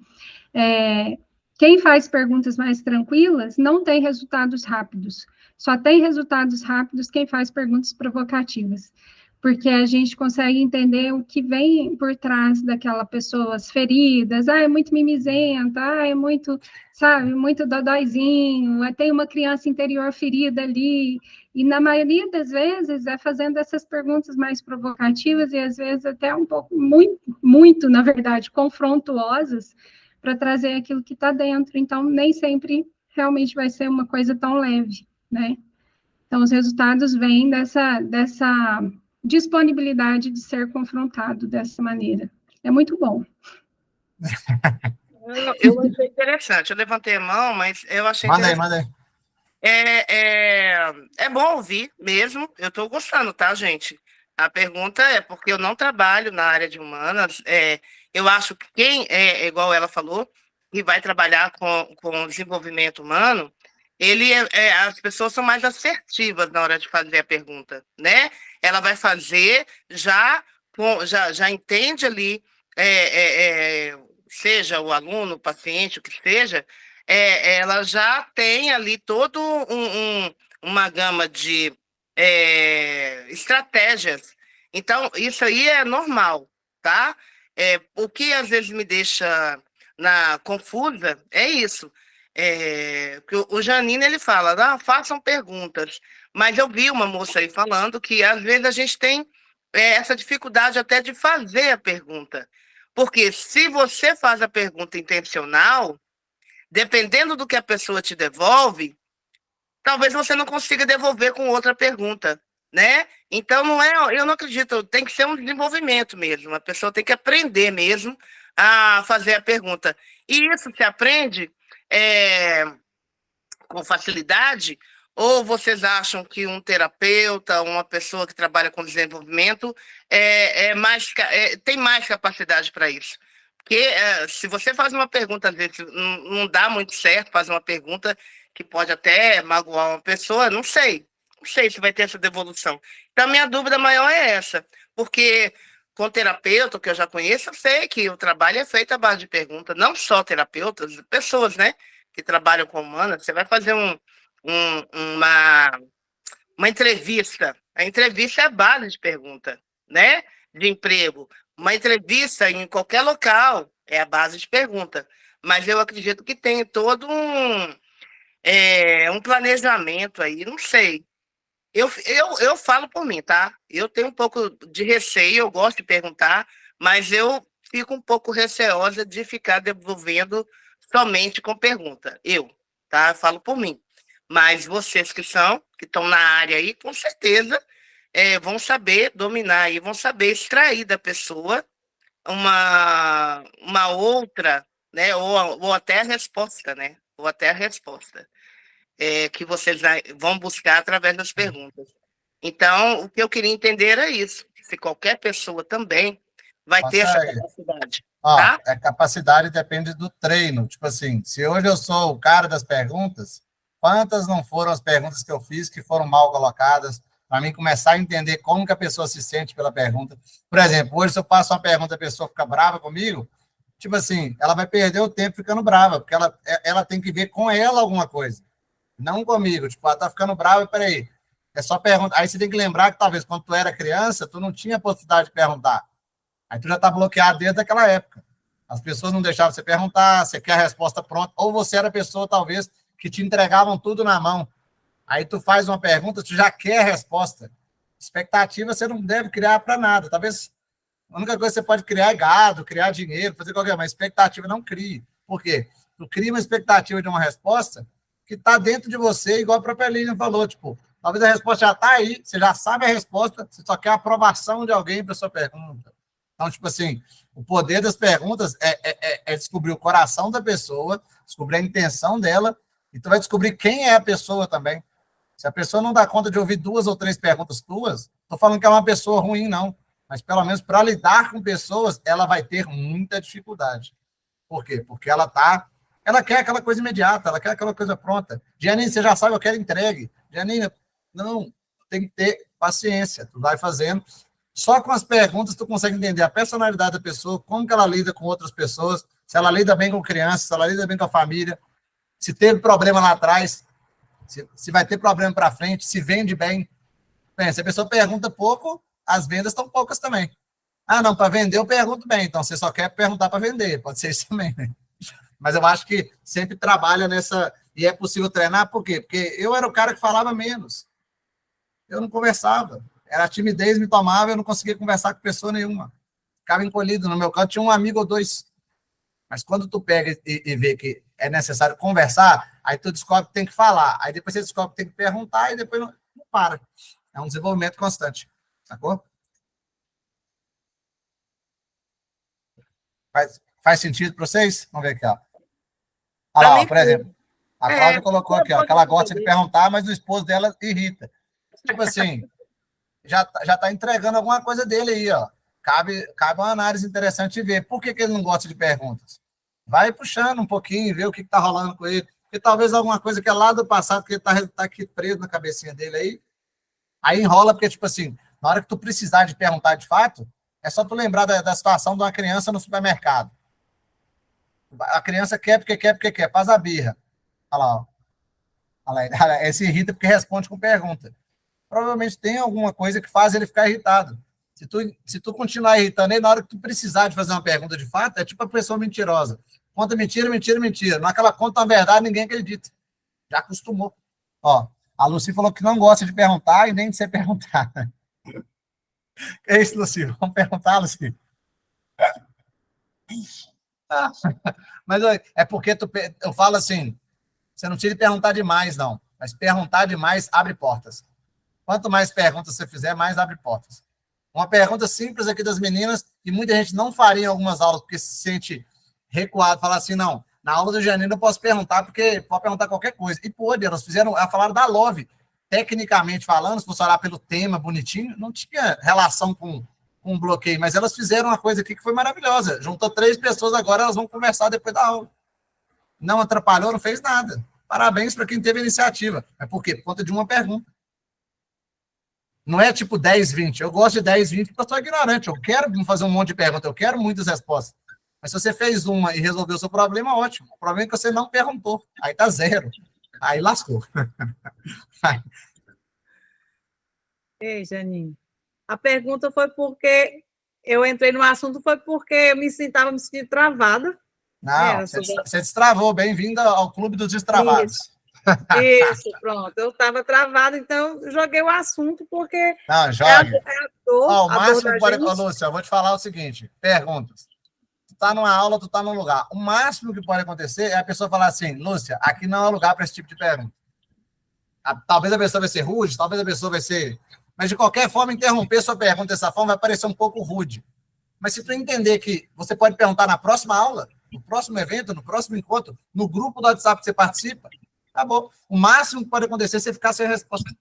Quem faz perguntas mais tranquilas não tem resultados rápidos. Só tem resultados rápidos quem faz perguntas provocativas. Porque a gente consegue entender o que vem por trás daquela pessoa, as feridas, é muito mimizenta, é muito, sabe, muito dodóizinho, tem uma criança interior ferida ali, e na maioria das vezes é fazendo essas perguntas mais provocativas e às vezes até um pouco, muito, na verdade, confrontuosas, para trazer aquilo que está dentro, então nem sempre realmente vai ser uma coisa tão leve, né? Então os resultados vêm dessa disponibilidade de ser confrontado dessa maneira. É muito bom. Eu achei interessante. Eu levantei a mão, mas eu achei interessante. Manda aí. É bom ouvir mesmo. Eu estou gostando, tá, gente? A pergunta é porque eu não trabalho na área de humanas. Eu acho que quem igual ela falou, que vai trabalhar com desenvolvimento humano, as pessoas são mais assertivas na hora de fazer a pergunta, né? Ela vai fazer já entende ali, seja o aluno, o paciente, o que seja, ela já tem ali todo uma gama de estratégias. Então, isso aí é normal, tá? O que às vezes me deixa confusa é isso. Que o Janine, ele fala, não, façam perguntas, mas eu vi uma moça aí falando que às vezes a gente tem essa dificuldade até de fazer a pergunta, porque se você faz a pergunta intencional, dependendo do que a pessoa te devolve, talvez você não consiga devolver com outra pergunta, né? Então, eu não acredito, tem que ser um desenvolvimento mesmo, a pessoa tem que aprender mesmo a fazer a pergunta, e isso se aprende com facilidade, ou vocês acham que um terapeuta, uma pessoa que trabalha com desenvolvimento, tem mais capacidade para isso? Porque se você faz uma pergunta, às vezes não dá muito certo, faz uma pergunta que pode até magoar uma pessoa, não sei se vai ter essa devolução. Então, a minha dúvida maior é essa, porque com terapeuta, que eu já conheço, eu sei que o trabalho é feito à base de pergunta, não só terapeutas, pessoas, né, que trabalham com humanas. Você vai fazer uma entrevista, a entrevista é a base de pergunta, né, de emprego. Uma entrevista em qualquer local é a base de pergunta, mas eu acredito que tem todo um planejamento aí, não sei. Eu falo por mim, tá? Eu tenho um pouco de receio, eu gosto de perguntar, mas eu fico um pouco receosa de ficar devolvendo somente com pergunta. Tá? Eu falo por mim. Mas vocês que estão na área aí, com certeza vão saber dominar aí, vão saber extrair da pessoa uma outra, né? Ou até a resposta, né? Ou até a resposta. Que vocês vão buscar através das perguntas. Então, o que eu queria entender era isso. Se qualquer pessoa também vai ter essa capacidade. Tá? A capacidade depende do treino. Tipo assim, se hoje eu sou o cara das perguntas, quantas não foram as perguntas que eu fiz que foram mal colocadas, para mim começar a entender como que a pessoa se sente pela pergunta. Por exemplo, hoje se eu faço uma pergunta e a pessoa fica brava comigo, tipo assim, ela vai perder o tempo ficando brava, porque ela tem que ver com ela alguma coisa. Não comigo, tipo, ela tá ficando brava, peraí, é só perguntar. Aí você tem que lembrar que talvez quando tu era criança, tu não tinha possibilidade de perguntar. Aí tu já tá bloqueado desde aquela época. As pessoas não deixavam você perguntar, você quer a resposta pronta, ou você era a pessoa, talvez, que te entregavam tudo na mão. Aí tu faz uma pergunta, tu já quer a resposta. Expectativa você não deve criar para nada. Talvez a única coisa que você pode criar é gado, criar dinheiro, fazer qualquer coisa, mas expectativa não crie. Por quê? Tu cria uma expectativa de uma resposta que está dentro de você, igual a própria Lilian falou, tipo, talvez a resposta já está aí, você já sabe a resposta, você só quer a aprovação de alguém para sua pergunta. Então, tipo assim, o poder das perguntas é descobrir o coração da pessoa, descobrir a intenção dela, e tu vai descobrir quem é a pessoa também. Se a pessoa não dá conta de ouvir 2 ou 3 perguntas tuas, estou falando que é uma pessoa ruim, não, mas pelo menos para lidar com pessoas, ela vai ter muita dificuldade. Por quê? Porque ela quer aquela coisa imediata, ela quer aquela coisa pronta. Janine, você já sabe, eu quero entregue. Janine, não, tem que ter paciência. Tu vai fazendo. Só com as perguntas tu consegue entender a personalidade da pessoa, como que ela lida com outras pessoas, se ela lida bem com crianças, se ela lida bem com a família, se teve problema lá atrás, se vai ter problema para frente, se vende bem. Bem, se a pessoa pergunta pouco, as vendas estão poucas também. Ah, não, para vender eu pergunto bem, então você só quer perguntar para vender, pode ser isso também, né? Mas eu acho que sempre trabalha nessa... E é possível treinar, por quê? Porque eu era o cara que falava menos. Eu não conversava. Era a timidez me tomava, eu não conseguia conversar com pessoa nenhuma. Ficava encolhido. No meu canto tinha um amigo ou 2. Mas quando tu pega e vê que é necessário conversar, aí tu descobre que tem que falar. Aí depois você descobre que tem que perguntar e depois não para. É um desenvolvimento constante. Sacou? Faz sentido para vocês? Vamos ver aqui, ó. Olha lá, ó, por exemplo, a Cláudia colocou aqui, ó, que ela gosta de perguntar, mas o esposo dela irrita. Tipo assim, já tá entregando alguma coisa dele aí, ó. Cabe uma análise interessante de ver. Por que ele não gosta de perguntas? Vai puxando um pouquinho, ver o que tá rolando com ele. Porque talvez alguma coisa que é lá do passado, que ele tá aqui preso na cabecinha dele aí enrola, porque, tipo assim, na hora que tu precisar de perguntar de fato, é só tu lembrar da situação de uma criança no supermercado. A criança quer porque quer, faz a birra. Olha lá, ó. Olha lá, ele se irrita porque responde com pergunta. Provavelmente tem alguma coisa que faz ele ficar irritado. Se tu continuar irritando ele, na hora que tu precisar de fazer uma pergunta de fato, é tipo a pessoa mentirosa. Conta mentira. Naquela conta uma verdade, ninguém acredita. Já acostumou. Ó, a Lucy falou que não gosta de perguntar e nem de ser perguntada. É isso, Lucy. Vamos perguntar, Lucy. Mas é porque eu falo assim, você não precisa perguntar demais, não. Mas perguntar demais abre portas. Quanto mais perguntas você fizer, mais abre portas. Uma pergunta simples aqui das meninas, que muita gente não faria em algumas aulas, porque se sente recuado, falar assim, não, Na aula do Janine eu posso perguntar, porque pode perguntar qualquer coisa. E pôde, elas falaram da Love. Tecnicamente falando, se fosse olhar pelo tema bonitinho, não tinha relação com bloqueio, mas elas fizeram uma coisa aqui que foi maravilhosa. Juntou 3 pessoas, agora elas vão conversar depois da aula. Não atrapalhou, não fez nada. Parabéns para quem teve a iniciativa. É por quê? Por conta de uma pergunta. Não é tipo 10, 20. Eu gosto de 10, 20 porque eu sou ignorante. Eu quero fazer um monte de perguntas, eu quero muitas respostas. Mas se você fez uma e resolveu o seu problema, ótimo. O problema é que você não perguntou. Aí tá 0. Aí lascou. Ei, Janine. A pergunta foi porque eu entrei no assunto, foi porque eu me sentindo travada. Não, você destravou. Bem-vinda ao Clube dos Destravados. Isso, pronto. Eu estava travada, então joguei o assunto, porque não, jogue. É a dor. O máximo pode... Gente... Lúcia, eu vou te falar o seguinte, perguntas. Tu tá numa aula, tu tá num lugar. O máximo que pode acontecer é a pessoa falar assim, Lúcia, aqui não é lugar para esse tipo de pergunta. Talvez a pessoa vai ser rude, talvez a pessoa vai ser... Mas, de qualquer forma, interromper sua pergunta dessa forma vai parecer um pouco rude. Mas se tu entender que você pode perguntar na próxima aula, no próximo evento, no próximo encontro, no grupo do WhatsApp que você participa, tá bom. O máximo que pode acontecer é você ficar sem resposta.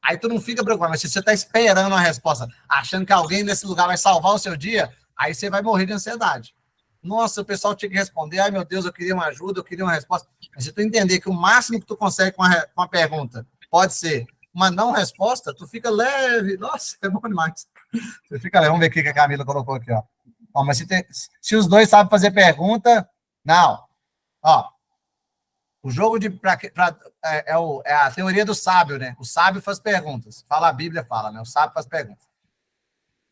Aí tu não fica preocupado, mas se você está esperando a resposta, achando que alguém nesse lugar vai salvar o seu dia, aí você vai morrer de ansiedade. Nossa, o pessoal tinha que responder, ai meu Deus, eu queria uma ajuda, eu queria uma resposta. Mas se tu entender que o máximo que tu consegue com a pergunta pode ser uma não resposta, tu fica leve. Nossa, é bom demais. Você fica leve. Vamos ver o que a Camila colocou aqui, ó. Ó, mas se os dois sabem fazer pergunta, não. Ó, o jogo de... é a teoria do sábio, né? O sábio faz perguntas. Fala a Bíblia, fala, né? O sábio faz perguntas.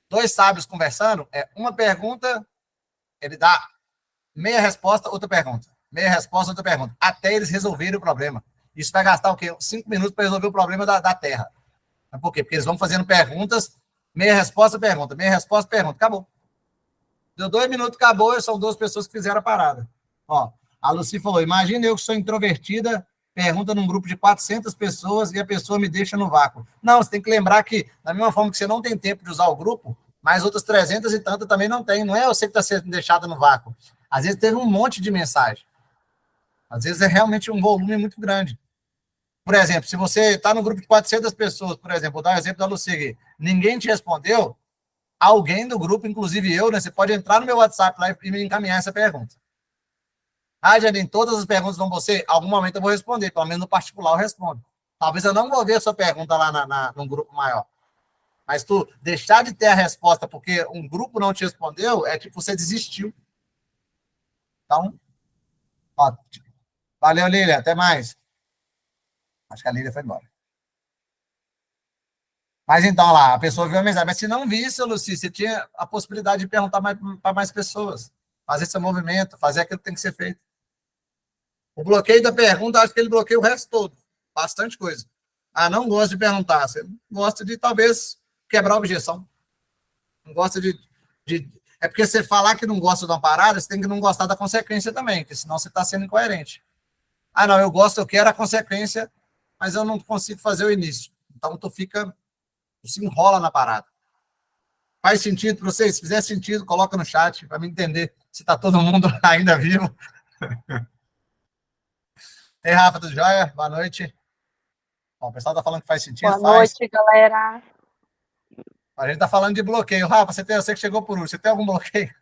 2 sábios conversando, uma pergunta, ele dá meia resposta, outra pergunta. Meia resposta, outra pergunta. Até eles resolverem o problema. Isso vai gastar o quê? 5 minutos para resolver o problema da Terra. Por quê? Porque eles vão fazendo perguntas, meia resposta, pergunta, meia resposta, pergunta. Acabou. Deu 2 minutos, acabou, e são 2 pessoas que fizeram a parada. Ó, a Lucy falou, imagina eu que sou introvertida, pergunta num grupo de 400 pessoas e a pessoa me deixa no vácuo. Não, você tem que lembrar que, da mesma forma que você não tem tempo de usar o grupo, mas outras 300 e tantas também não tem. Não é você que está sendo deixada no vácuo. Às vezes teve um monte de mensagem. Às vezes é realmente um volume muito grande. Por exemplo, se você está no grupo de 400 pessoas, por exemplo, vou dar o exemplo da Lucy aqui, ninguém te respondeu, alguém do grupo, inclusive eu, né, você pode entrar no meu WhatsApp lá e me encaminhar essa pergunta. Ah, Janine, todas as perguntas vão você? Algum momento eu vou responder, pelo menos no particular eu respondo. Talvez eu não vou ver a sua pergunta lá num grupo maior. Mas tu deixar de ter a resposta porque um grupo não te respondeu, é tipo você desistiu. Então, ó, valeu, Lília, até mais. Acho que a Lília foi embora. Mas então, lá, a pessoa viu a mensagem. Mas se não visse, Luci, você tinha a possibilidade de perguntar para mais pessoas. Fazer esse movimento, fazer aquilo que tem que ser feito. O bloqueio da pergunta, acho que ele bloqueia o resto todo. Bastante coisa. Ah, não gosto de perguntar. Você gosta de, talvez, quebrar a objeção. Não gosta de... É porque você falar que não gosta de uma parada, você tem que não gostar da consequência também, porque senão você está sendo incoerente. Ah, não, eu gosto, eu quero a consequência, mas eu não consigo fazer o início. Então, tu se enrola na parada. Faz sentido para vocês? Se fizer sentido, coloca no chat para me entender se está todo mundo ainda vivo. Ei, Rafa do Joia, boa noite. Bom, o pessoal está falando que faz sentido. Boa noite, galera. A gente está falando de bloqueio. Rafa, eu sei que chegou por último. Você tem algum bloqueio?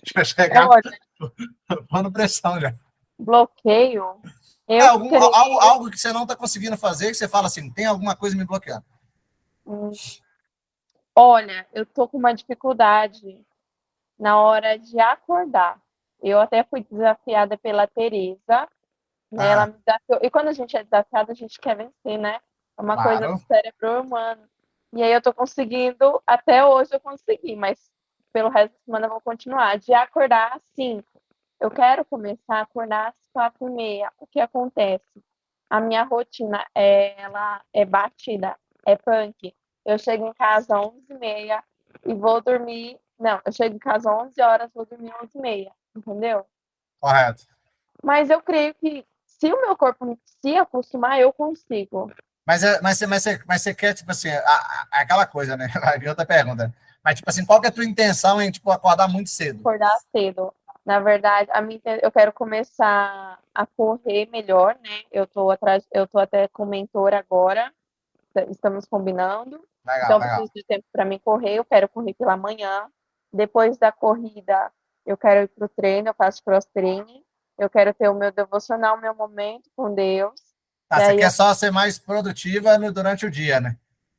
Deixa eu chegar. Pondo pressão já. Bloqueio? Algo que você não está conseguindo fazer, que você fala assim, tem alguma coisa me bloqueando. Olha, eu tô com uma dificuldade na hora de acordar. Eu até fui desafiada pela Tereza, né? Ela me desafiou. E quando a gente é desafiada, a gente quer vencer, né? É uma coisa do cérebro humano. E aí eu tô conseguindo, até hoje eu consegui, mas pelo resto da semana eu vou continuar. De acordar às 5. Eu quero começar a acordar às 4h30. O que acontece? A minha rotina, ela é batida, é punk. Eu chego em casa às 11h30 e vou dormir... Não, eu chego em casa às 11 horas, vou dormir às 11h30, entendeu? Correto. Mas eu creio que se o meu corpo se acostumar, eu consigo. Mas você quer, tipo assim, aquela coisa, né? Vai vir outra pergunta. Mas, tipo assim, qual que é a tua intenção em, tipo, acordar muito cedo? Acordar cedo. Na verdade, eu quero começar a correr melhor, né? Eu tô até com mentor agora, estamos combinando. Legal, Então, legal. preciso de tempo para mim correr, eu quero correr pela manhã. Depois da corrida, eu quero ir para o treino, eu faço cross training. Eu quero ter o meu devocional, o meu momento com Deus. Tá, você quer só ser mais produtiva durante o dia, né?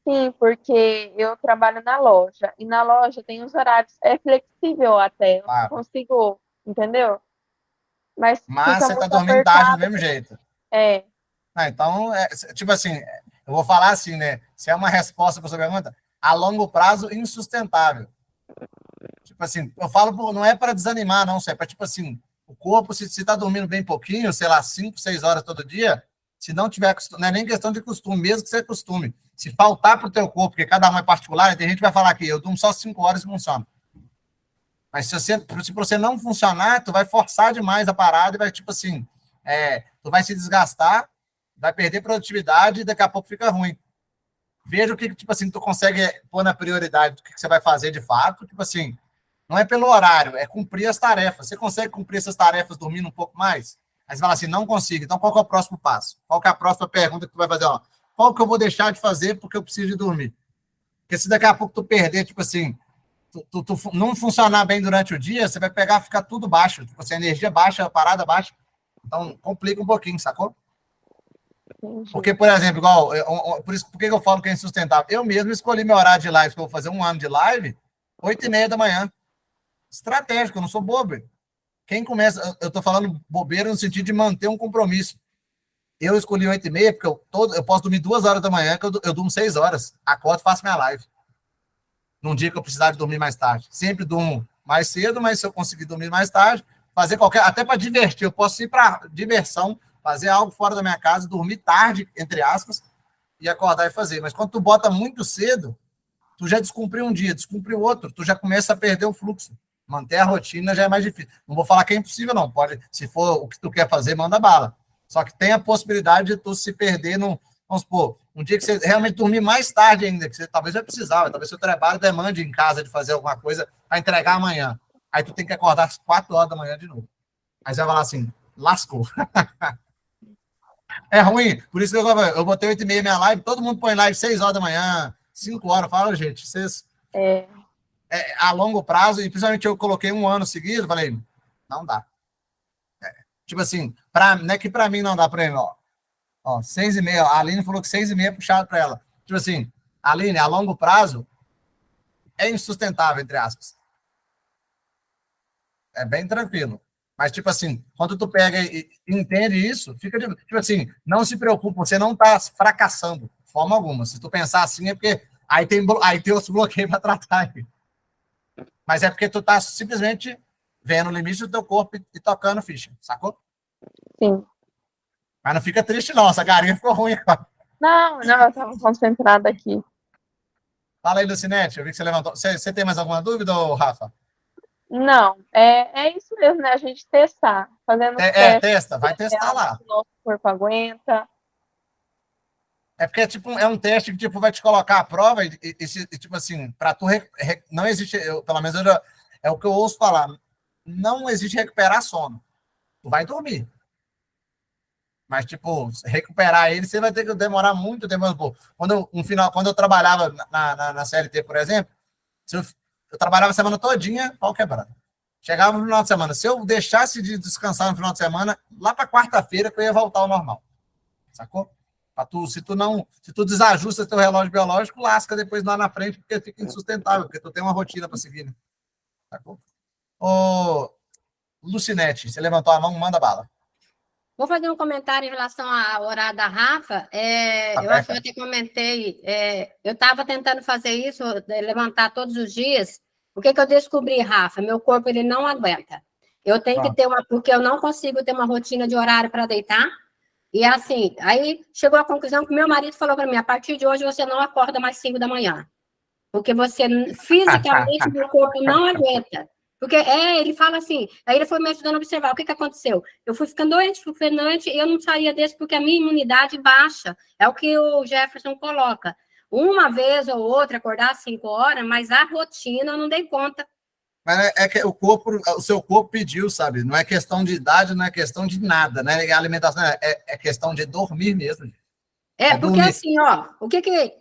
Sim, porque eu trabalho na loja, e na loja tem os horários, é flexível até, eu não consigo, entendeu? Mas Mas fica você tá muito dormindo tarde do apertado. mesmo jeito. É, Então, tipo assim, eu vou falar assim, né? Se é uma resposta para sua pergunta, a longo prazo, insustentável. Tipo assim, eu falo, não é para desanimar, não, é para, tipo assim, o corpo, se tá dormindo bem pouquinho, sei lá, 5, 6 horas todo dia, se não tiver costume, não é nem questão de costume, mesmo que você costume, se faltar para o teu corpo, porque cada um é particular, tem gente que vai falar que eu durmo só 5 horas e funciona. Mas se você não funcionar, tu vai forçar demais a parada e vai, tipo assim, tu vai se desgastar, vai perder produtividade e daqui a pouco fica ruim. Veja o que, tipo assim, tu consegue pôr na prioridade do que você vai fazer de fato, tipo assim, não é pelo horário, é cumprir as tarefas. Você consegue cumprir essas tarefas dormindo um pouco mais? Aí você fala assim, não consigo. Então, qual que é o próximo passo? Qual que é a próxima pergunta que tu vai fazer? Ó, qual que eu vou deixar de fazer porque eu preciso de dormir? Porque se daqui a pouco tu perder, tipo assim, tu não funcionar bem durante o dia, você vai pegar, ficar tudo baixo. Tipo assim, a energia baixa, a parada baixa. Então, complica um pouquinho, sacou? entendi. Porque, por exemplo, igual, por que eu falo que é insustentável? Eu mesmo escolhi meu horário de live, que eu vou fazer 1 ano de live, 8h30 da manhã. Estratégico, eu não sou bobo. Quem começa, eu tô falando bobeira no sentido de manter um compromisso. Eu escolhi 8h30, porque eu posso dormir 2 horas da manhã, que eu durmo 6 horas. Acordo e faço minha live. Num dia que eu precisar de dormir mais tarde. Sempre durmo mais cedo, mas se eu conseguir dormir mais tarde, fazer até para divertir, eu posso ir para diversão, fazer algo fora da minha casa, dormir tarde, entre aspas, e acordar e fazer. Mas quando tu bota muito cedo, tu já descumpriu um dia, descumpriu outro, tu já começa a perder o fluxo. Manter a rotina já é mais difícil. Não vou falar que é impossível, não. Pode, se for o que tu quer fazer, manda bala. Só que tem a possibilidade de tu se perder vamos supor, um dia que você realmente dormir mais tarde ainda, que você talvez vai precisar, talvez seu trabalho demande em casa de fazer alguma coisa para entregar amanhã. Aí tu tem que acordar às 4 horas da manhã de novo. Aí você vai falar assim, lascou. É ruim, por isso que eu botei 8h30 minha live, todo mundo põe live 6 horas da manhã, 5 horas, fala, gente, vocês... a longo prazo, e principalmente eu coloquei 1 ano seguido, falei, não dá. Tipo assim, não é que para mim não dá para ele, ó, 6h30, a Aline falou que 6h30 é puxado para ela. Tipo assim, Aline, a longo prazo é insustentável, entre aspas. É bem tranquilo. Mas, tipo assim, quando tu pega e entende isso, fica, tipo assim, não se preocupe, você não tá fracassando, de forma alguma. Se tu pensar assim, é porque aí tem outros bloqueios para tratar aí. Mas é porque tu tá simplesmente vendo o limite do teu corpo e tocando ficha, sacou? Sim. Mas não fica triste, não. Essa garinha ficou ruim agora. Não, eu tava concentrada aqui. Fala aí, Lucinete. Eu vi que você levantou. Você tem mais alguma dúvida, Rafa? Não, é isso mesmo, né? A gente testar, fazendo testa, vai testar lá. O nosso corpo aguenta. É porque é um teste que tipo, vai te colocar à prova e tipo assim, para tu não existe, pelo menos é o que eu ouço falar, não existe recuperar sono. Tu vai dormir. Mas, tipo, recuperar ele, você vai ter que demorar muito tempo. Quando eu trabalhava na CLT, por exemplo, eu trabalhava a semana todinha, pau quebrado. Chegava no final de semana. Se eu deixasse de descansar no final de semana, lá para quarta-feira que eu ia voltar ao normal. Sacou? Se tu desajusta teu relógio biológico, lasca depois lá na frente, porque fica insustentável, porque tu tem uma rotina para seguir, né? Sacou? Ô, Lucinete, você levantou a mão, manda bala. Vou fazer um comentário em relação ao horário da Rafa. Eu acho que eu até comentei. Eu estava tentando fazer isso, levantar todos os dias. O que eu descobri, Rafa? Meu corpo ele não aguenta. Eu tenho que ter porque eu não consigo ter uma rotina de horário para deitar. E assim, aí chegou à conclusão que meu marido falou para mim: a partir de hoje você não acorda mais 5 da manhã. Porque você fisicamente o corpo não aguenta. Porque ele fala assim, aí ele foi me ajudando a observar o que aconteceu. Eu fui ficando doente, e eu não saía desse porque a minha imunidade baixa. É o que o Jefferson coloca. Uma vez ou outra acordar às 5 horas, mas a rotina eu não dei conta. Mas é que o seu corpo pediu, sabe? Não é questão de idade, não é questão de nada, né? A alimentação é questão de dormir mesmo. Porque dormir. assim, ó,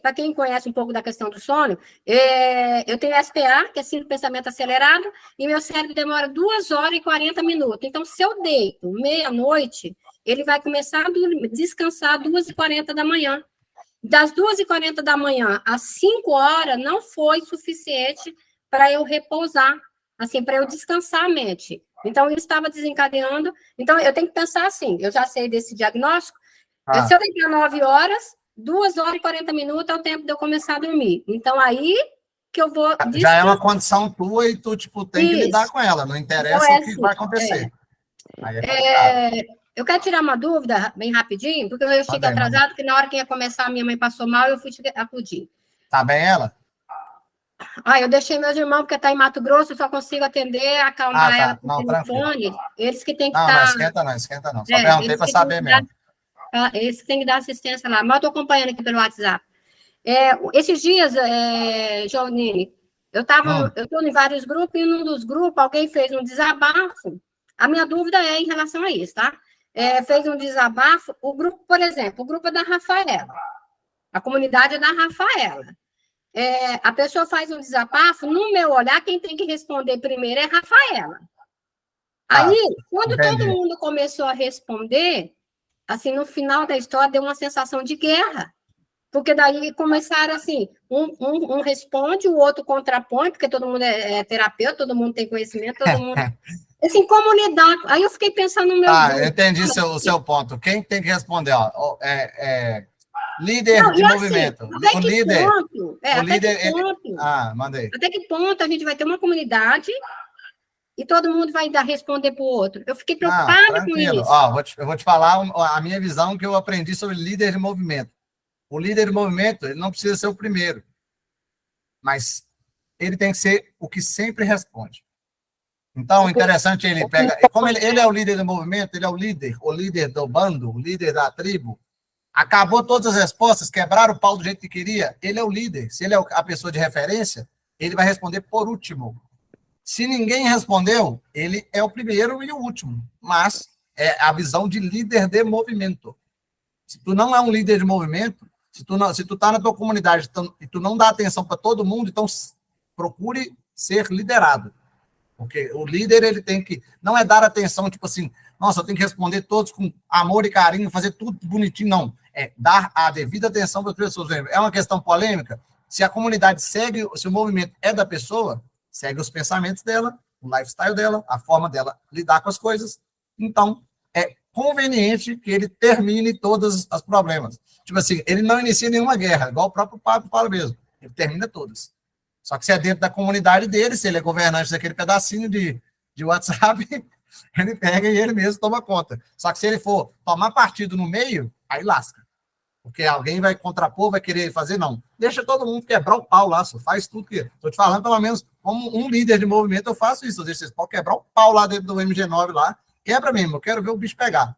para quem conhece um pouco da questão do sono, eu tenho SPA, que é síndrome do pensamento acelerado, e meu cérebro demora 2 horas e 40 minutos. Então, se eu deito meia-noite, ele vai começar a descansar às 2h40 da manhã. Das 2h40 da manhã às 5 horas, não foi suficiente para eu repousar, assim, para eu descansar a mente. Então, eu estava desencadeando. Então, eu tenho que pensar assim, eu já sei desse diagnóstico. Se eu deitar 9 horas, 2 horas e 40 minutos é o tempo de eu começar a dormir. Então, aí que eu vou... Já é uma condição tua e tu, tipo, tem que lidar com ela. Não interessa então, o que vai acontecer. Aí eu quero tirar uma dúvida bem rapidinho, porque eu cheguei atrasado, porque na hora que ia começar, a minha mãe passou mal e eu fui acudir. Tá bem ela? Eu deixei meus irmãos, porque está em Mato Grosso, eu só consigo atender, acalmar ela por telefone. Eles que têm que estar... Não, esquenta não. Só perguntei para saber mesmo. Eles têm que dar assistência lá. Mas eu estou acompanhando aqui pelo WhatsApp. Esses dias, Joanine, eu estou em vários grupos, e num dos grupos, alguém fez um desabafo. A minha dúvida é em relação a isso, tá? Fez um desabafo, o grupo, por exemplo, o grupo é da Rafaela. A comunidade é da Rafaela. A pessoa faz um desabafo, no meu olhar, quem tem que responder primeiro é a Rafaela. Aí, quando todo mundo começou a responder, assim, no final da história, deu uma sensação de guerra. Porque daí começaram assim, um responde, o outro contrapõe, porque todo mundo é terapeuta, todo mundo tem conhecimento, todo mundo... Assim, como lidar? Aí eu fiquei pensando no meu... eu entendi o seu ponto. Quem tem que responder? Líder de movimento. Até o que líder. Ponto? Mandei. Até que ponto a gente vai ter uma comunidade e todo mundo vai responder para o outro? Eu fiquei preocupada com isso. Eu vou te falar a minha visão que eu aprendi sobre líder de movimento. O líder de movimento, ele não precisa ser o primeiro, mas ele tem que ser o que sempre responde. Então, interessante, ele pega... Como ele é o líder do movimento, ele é o líder do bando, o líder da tribo, acabou todas as respostas, quebraram o pau do jeito que queria, ele é o líder. Se ele é a pessoa de referência, ele vai responder por último. Se ninguém respondeu, ele é o primeiro e o último. Mas é a visão de líder de movimento. Se tu não é um líder de movimento, se tu tá na tua comunidade e tu não dá atenção para todo mundo, então procure ser liderado. Porque o líder, ele tem que... Não é dar atenção, tipo assim, nossa, eu tenho que responder todos com amor e carinho, fazer tudo bonitinho, não. É dar a devida atenção para as pessoas. É uma questão polêmica. Se a comunidade segue, se o movimento é da pessoa, segue os pensamentos dela, o lifestyle dela, a forma dela lidar com as coisas. Então, é conveniente que ele termine todos os problemas. Tipo assim, ele não inicia nenhuma guerra, igual o próprio Pablo fala mesmo. Ele termina todas. Só que se é dentro da comunidade dele, se ele é governante daquele pedacinho de WhatsApp, ele pega e ele mesmo toma conta. Só que se ele for tomar partido no meio, aí lasca. Porque alguém vai contrapor, vai querer fazer, não. Deixa todo mundo quebrar o pau lá, só faz tudo que... Estou te falando, pelo menos, como um líder de movimento, eu faço isso. Eu deixo vocês podem quebrar o pau lá dentro do MG9 lá. Quebra mesmo, eu quero ver o bicho pegar.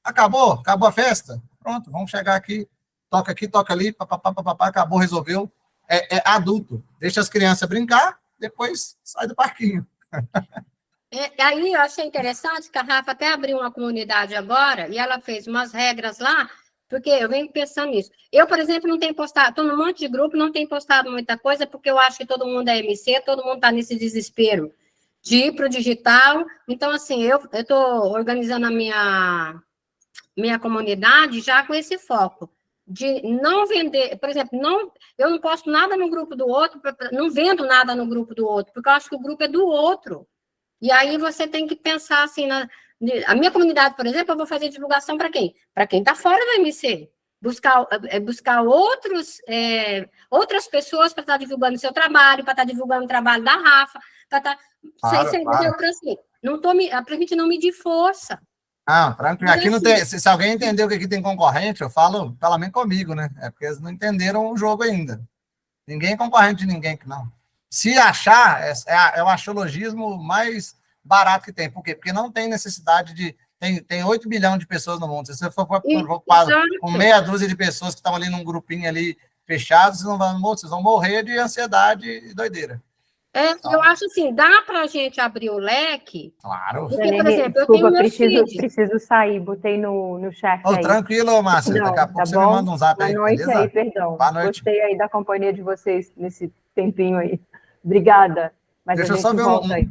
Acabou a festa? Pronto, vamos chegar aqui, toca ali, papapá, acabou, resolveu. É adulto. Deixa as crianças brincar, depois sai do parquinho. Aí eu achei interessante que a Rafa até abriu uma comunidade agora e ela fez umas regras lá, porque eu venho pensando nisso. Eu, por exemplo, não tenho postado, estou num monte de grupo, não tenho postado muita coisa, porque eu acho que todo mundo é MC, todo mundo está nesse desespero de ir para o digital. Então, assim, eu estou organizando a minha comunidade já com esse foco de não vender, por exemplo, eu não posto nada no grupo do outro, não vendo nada no grupo do outro, porque eu acho que o grupo é do outro. E aí você tem que pensar assim, a minha comunidade, por exemplo, eu vou fazer divulgação para quem? Para quem está fora do MC. Buscar outras pessoas para estar divulgando o seu trabalho, para estar divulgando o trabalho da Rafa, para estar... Para a gente não medir força. Tranquilo. Aqui não tem, se alguém entendeu que aqui tem concorrente, eu falo, pelo menos comigo, né? É porque eles não entenderam o jogo ainda. Ninguém é concorrente de ninguém aqui, não. Se achar, é o axiologismo mais barato que tem. Por quê? Porque não tem necessidade de... Tem 8 bilhões de pessoas no mundo. Se você for com meia dúzia de pessoas que estão ali num grupinho ali fechado, vocês vão morrer de ansiedade e doideira. Eu acho assim, dá para a gente abrir o leque. Claro. Porque, por Janine, exemplo, eu tenho desculpa, meu feed. preciso sair, botei no chat Ô, aí. tranquilo, Márcia. Não, Daqui a pouco tá você bom? me manda um zap Boa aí, noite beleza? aí, perdão. Boa noite. Gostei aí da companhia de vocês nesse tempinho aí. Obrigada. Mas Deixa a eu só gente ver volta aí.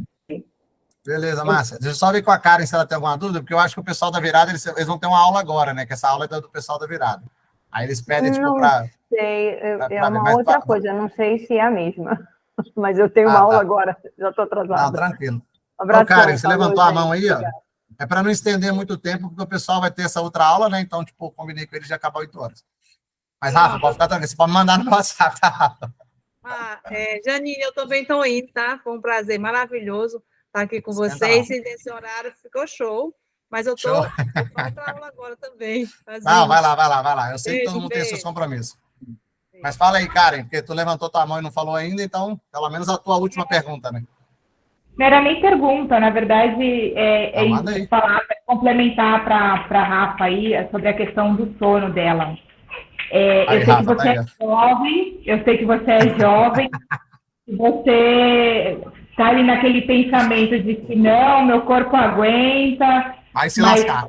Beleza, Márcia. Deixa eu só ver com a Karen se ela tem alguma dúvida, porque eu acho que o pessoal da virada, eles vão ter uma aula agora, né? Que essa aula é do pessoal da virada. Aí eles pedem, tipo, Não para... sei, pra é ver, uma mas outra coisa, eu não sei se é a mesma. Mas eu tenho uma aula agora, já estou Não, atrasada. tranquilo. Abração, Ô, Karen, você falou, levantou a gente. mão aí, ó. Obrigada. É para não estender muito tempo, porque o pessoal vai ter essa outra aula, né? Então, tipo, combinei com eles de acabar 8 horas. Mas, Rafa, pode ficar tranquilo. Você pode me mandar no WhatsApp, tá, Rafa? Janine, eu também estou indo, tá? Foi um prazer maravilhoso estar aqui com Senta vocês. lá. E nesse horário ficou show. Mas eu Show. estou para outra aula agora também. Não, vai lá. Eu sei que todo mundo tem seus beijo. compromissos. Mas fala aí, Karen, porque tu levantou tua mão e não falou ainda, então, pelo menos a tua última pergunta, né? Não era nem pergunta, na verdade, manda aí. complementar para a Rafa aí sobre a questão do sono dela. Aí, Eu sei Rafa, que você é jovem, e você está ali naquele pensamento de que não, meu corpo aguenta. Vai se lascar.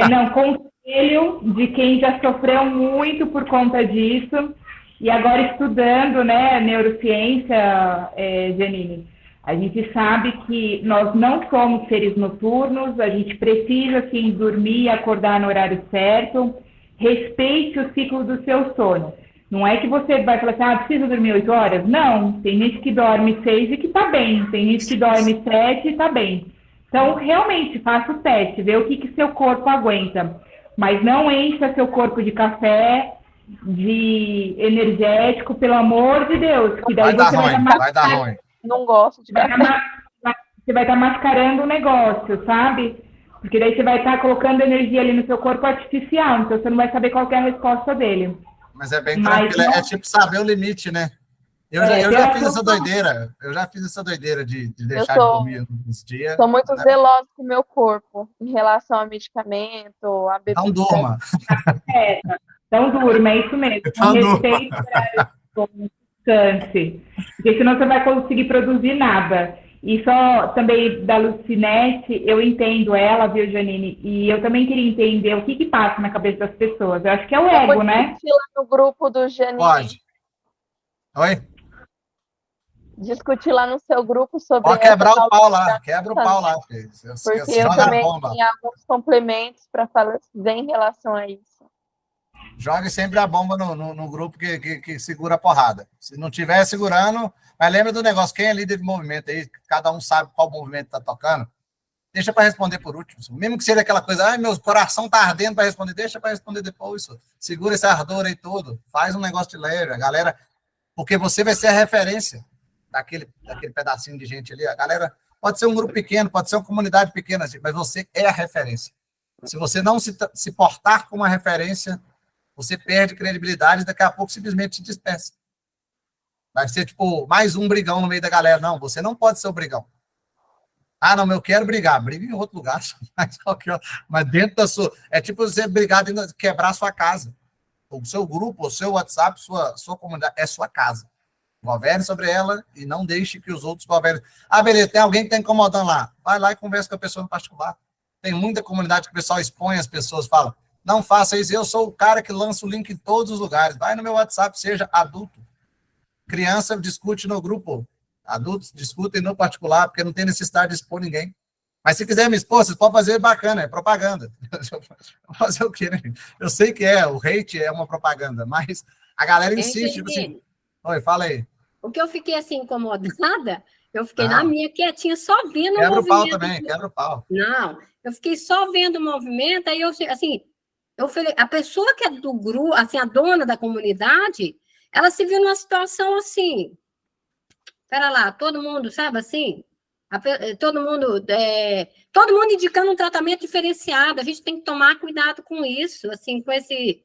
Não, conselho de quem já sofreu muito por conta disso, e agora estudando, né, neurociência, Janine, a gente sabe que nós não somos seres noturnos, a gente precisa, sim, dormir e acordar no horário certo. Respeite o ciclo do seu sono. Não é que você vai falar assim, preciso dormir 8 horas? Não, tem gente que dorme 6 e que está bem, tem gente que dorme 7 e está bem. Então, realmente, faça o teste, vê o que seu corpo aguenta. Mas não encha seu corpo de café, de energético, pelo amor de Deus, que daí vai dar ruim. Não gosto de café. Você vai estar mascarando o negócio, sabe? Porque daí você vai estar colocando energia ali no seu corpo artificial, então você não vai saber qual que é a resposta dele. Mas é bem tranquilo, é tipo saber o limite, né? Eu já fiz essa doideira, de deixar de dormir nos dias. Sou muito zelosa com o meu corpo, em relação a medicamento, a bebida. Não durma. Não durma, é isso mesmo. Não respeite o descanse, porque senão você vai conseguir produzir nada. E só também da Lucinete, eu entendo ela, viu, Janine? E eu também queria entender o que passa na cabeça das pessoas. Eu acho que é o ego, né? Discutir lá no grupo do Janine. Pode. Oi? Discutir lá no seu grupo sobre... Pode quebrar o pau lá, quebra o pau lá. Porque eu também tenho alguns complementos para fazer em relação a isso. Jogue sempre a bomba no grupo que segura a porrada. Se não estiver segurando... Mas lembra do negócio, quem é líder de movimento aí, cada um sabe qual movimento está tocando, deixa para responder por último. Mesmo que seja aquela coisa, meu coração está ardendo para responder, deixa para responder depois. Segura esse ardor aí todo, faz um negócio de leve, a galera, porque você vai ser a referência daquele pedacinho de gente ali. A galera pode ser um grupo pequeno, pode ser uma comunidade pequena, mas você é a referência. Se você não se portar como uma referência, você perde credibilidade e daqui a pouco simplesmente se despeça. Vai ser, tipo, mais um brigão no meio da galera. Não, você não pode ser o brigão. Não, eu quero brigar. Briga em outro lugar. Mas dentro da sua... É tipo você brigar dentro de quebrar a sua casa. O seu grupo, o seu WhatsApp, sua comunidade, é sua casa. Governe sobre ela e não deixe que os outros governem. Beleza, tem alguém que está incomodando lá. Vai lá e conversa com a pessoa no particular. Tem muita comunidade que o pessoal expõe as pessoas, fala, não faça isso. Eu sou o cara que lança o link em todos os lugares. Vai no meu WhatsApp, seja adulto. Criança discute no grupo, adultos discutem no particular, porque não tem necessidade de expor ninguém. Mas se quiser me expor, vocês podem fazer bacana, é propaganda. Fazer o quê, né? Eu sei que o hate é uma propaganda, mas a galera insiste. Tipo assim, oi, fala aí. O que eu fiquei assim incomodada, eu fiquei na minha quietinha, só vendo o movimento. Quebra o pau também, quebra o pau. Não, eu fiquei só vendo o movimento, aí eu falei, a pessoa que é do grupo, assim, a dona da comunidade, ela se viu numa situação assim, espera lá, todo mundo, sabe assim, todo mundo indicando um tratamento diferenciado, a gente tem que tomar cuidado com isso, assim, com esse...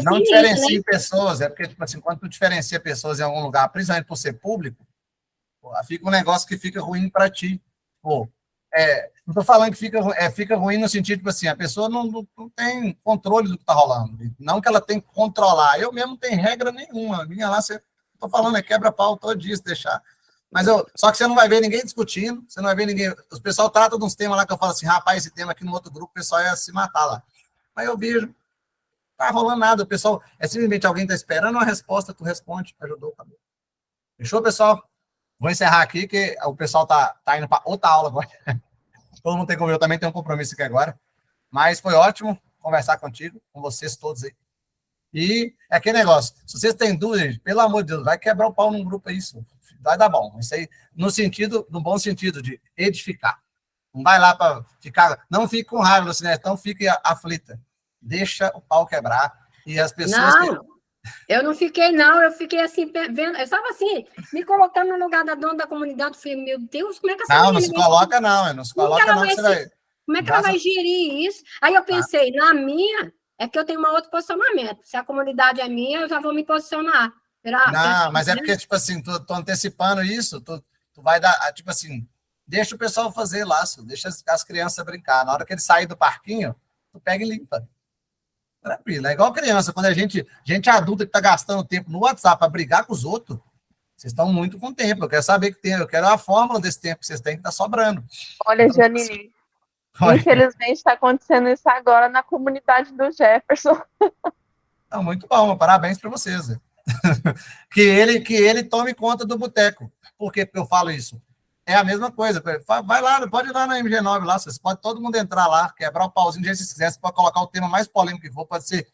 não diferencie pessoas, porque, tipo assim, quando tu diferencia pessoas em algum lugar, principalmente por ser público, fica um negócio que fica ruim para ti. Não estou falando que fica ruim no sentido, tipo assim, a pessoa não tem controle do que está rolando. Não que ela tem que controlar. Eu mesmo não tenho regra nenhuma. Minha lá, estou falando, quebra-pau todo dia, se deixar. Só que você não vai ver ninguém discutindo, você não vai ver ninguém. O pessoal trata de uns temas lá que eu falo assim, rapaz, esse tema aqui no outro grupo, o pessoal ia se matar lá. Mas eu vejo, não tá rolando nada. O pessoal, simplesmente alguém tá esperando uma resposta, tu responde, ajudou, acabou. Fechou, pessoal? Vou encerrar aqui, que o pessoal tá indo para outra aula agora. Todo mundo tem como eu também tenho um compromisso aqui agora. Mas foi ótimo conversar contigo, com vocês todos aí. E é aquele negócio, se vocês têm dúvida, gente, pelo amor de Deus, vai quebrar o pau num grupo aí, isso vai dar bom. Isso aí, no bom sentido de edificar. Não vai lá para ficar, não fique com raiva, Lucinete, não fique aflita. Deixa o pau quebrar. E as pessoas... Eu não fiquei, não, eu fiquei assim, vendo, eu estava assim, me colocando no lugar da dona da comunidade, eu falei, meu Deus, como é que essa Não se coloca não, não se coloca não, que você vai... Como é que ela vai gerir isso? Aí eu pensei, na minha, é que eu tenho um outro posicionamento. Se a comunidade é minha, eu já vou me posicionar. Não, mas é porque, tipo assim, tô antecipando isso, tu vai dar, tipo assim, deixa o pessoal fazer laço, deixa as crianças brincar. Na hora que eles saírem do parquinho, tu pega e limpa. Tranquilo, é igual criança, quando a gente adulta que tá gastando tempo no WhatsApp para brigar com os outros, vocês estão muito com tempo, eu quero saber que tem, eu quero a fórmula desse tempo que vocês têm que tá sobrando. Olha, Janine, infelizmente está acontecendo isso agora na comunidade do Jefferson. Não, muito bom, parabéns para vocês. que ele tome conta do boteco. Por que eu falo isso? É a mesma coisa. Vai lá, pode ir lá na MG9 lá, vocês podem todo mundo entrar lá, quebrar o pauzinho do jeito que vocês quiserem, você pode colocar o tema mais polêmico que for, pode ser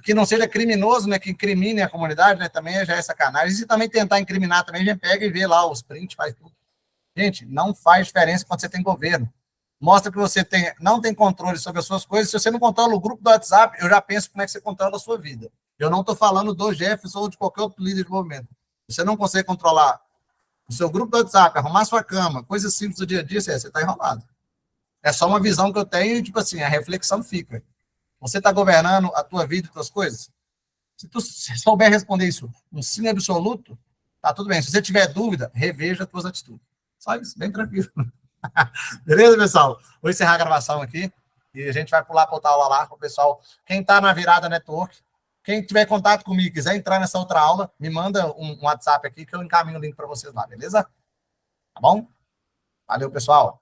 que não seja criminoso, né, que incrimine a comunidade, né, também já é sacanagem. E se também tentar incriminar, também a gente pega e vê lá os prints, faz tudo. Gente, não faz diferença quando você tem governo. Mostra que você não tem controle sobre as suas coisas. Se você não controla o grupo do WhatsApp, eu já penso como é que você controla a sua vida. Eu não estou falando do Jefferson ou de qualquer outro líder de movimento. Você não consegue controlar o seu grupo do WhatsApp, arrumar sua cama, coisas simples do dia a dia, você está enrolado. É só uma visão que eu tenho e, tipo assim, a reflexão fica. Você está governando a tua vida e tuas coisas? Se tu souber responder isso um sim absoluto, tá tudo bem. Se você tiver dúvida, reveja as tuas atitudes. Só isso, bem tranquilo. Beleza, pessoal? Vou encerrar a gravação aqui e a gente vai pular para outra aula lá com o pessoal. Quem está na Virada Network, quem tiver contato comigo, quiser entrar nessa outra aula, me manda um WhatsApp aqui que eu encaminho o link para vocês lá, beleza? Tá bom? Valeu, pessoal.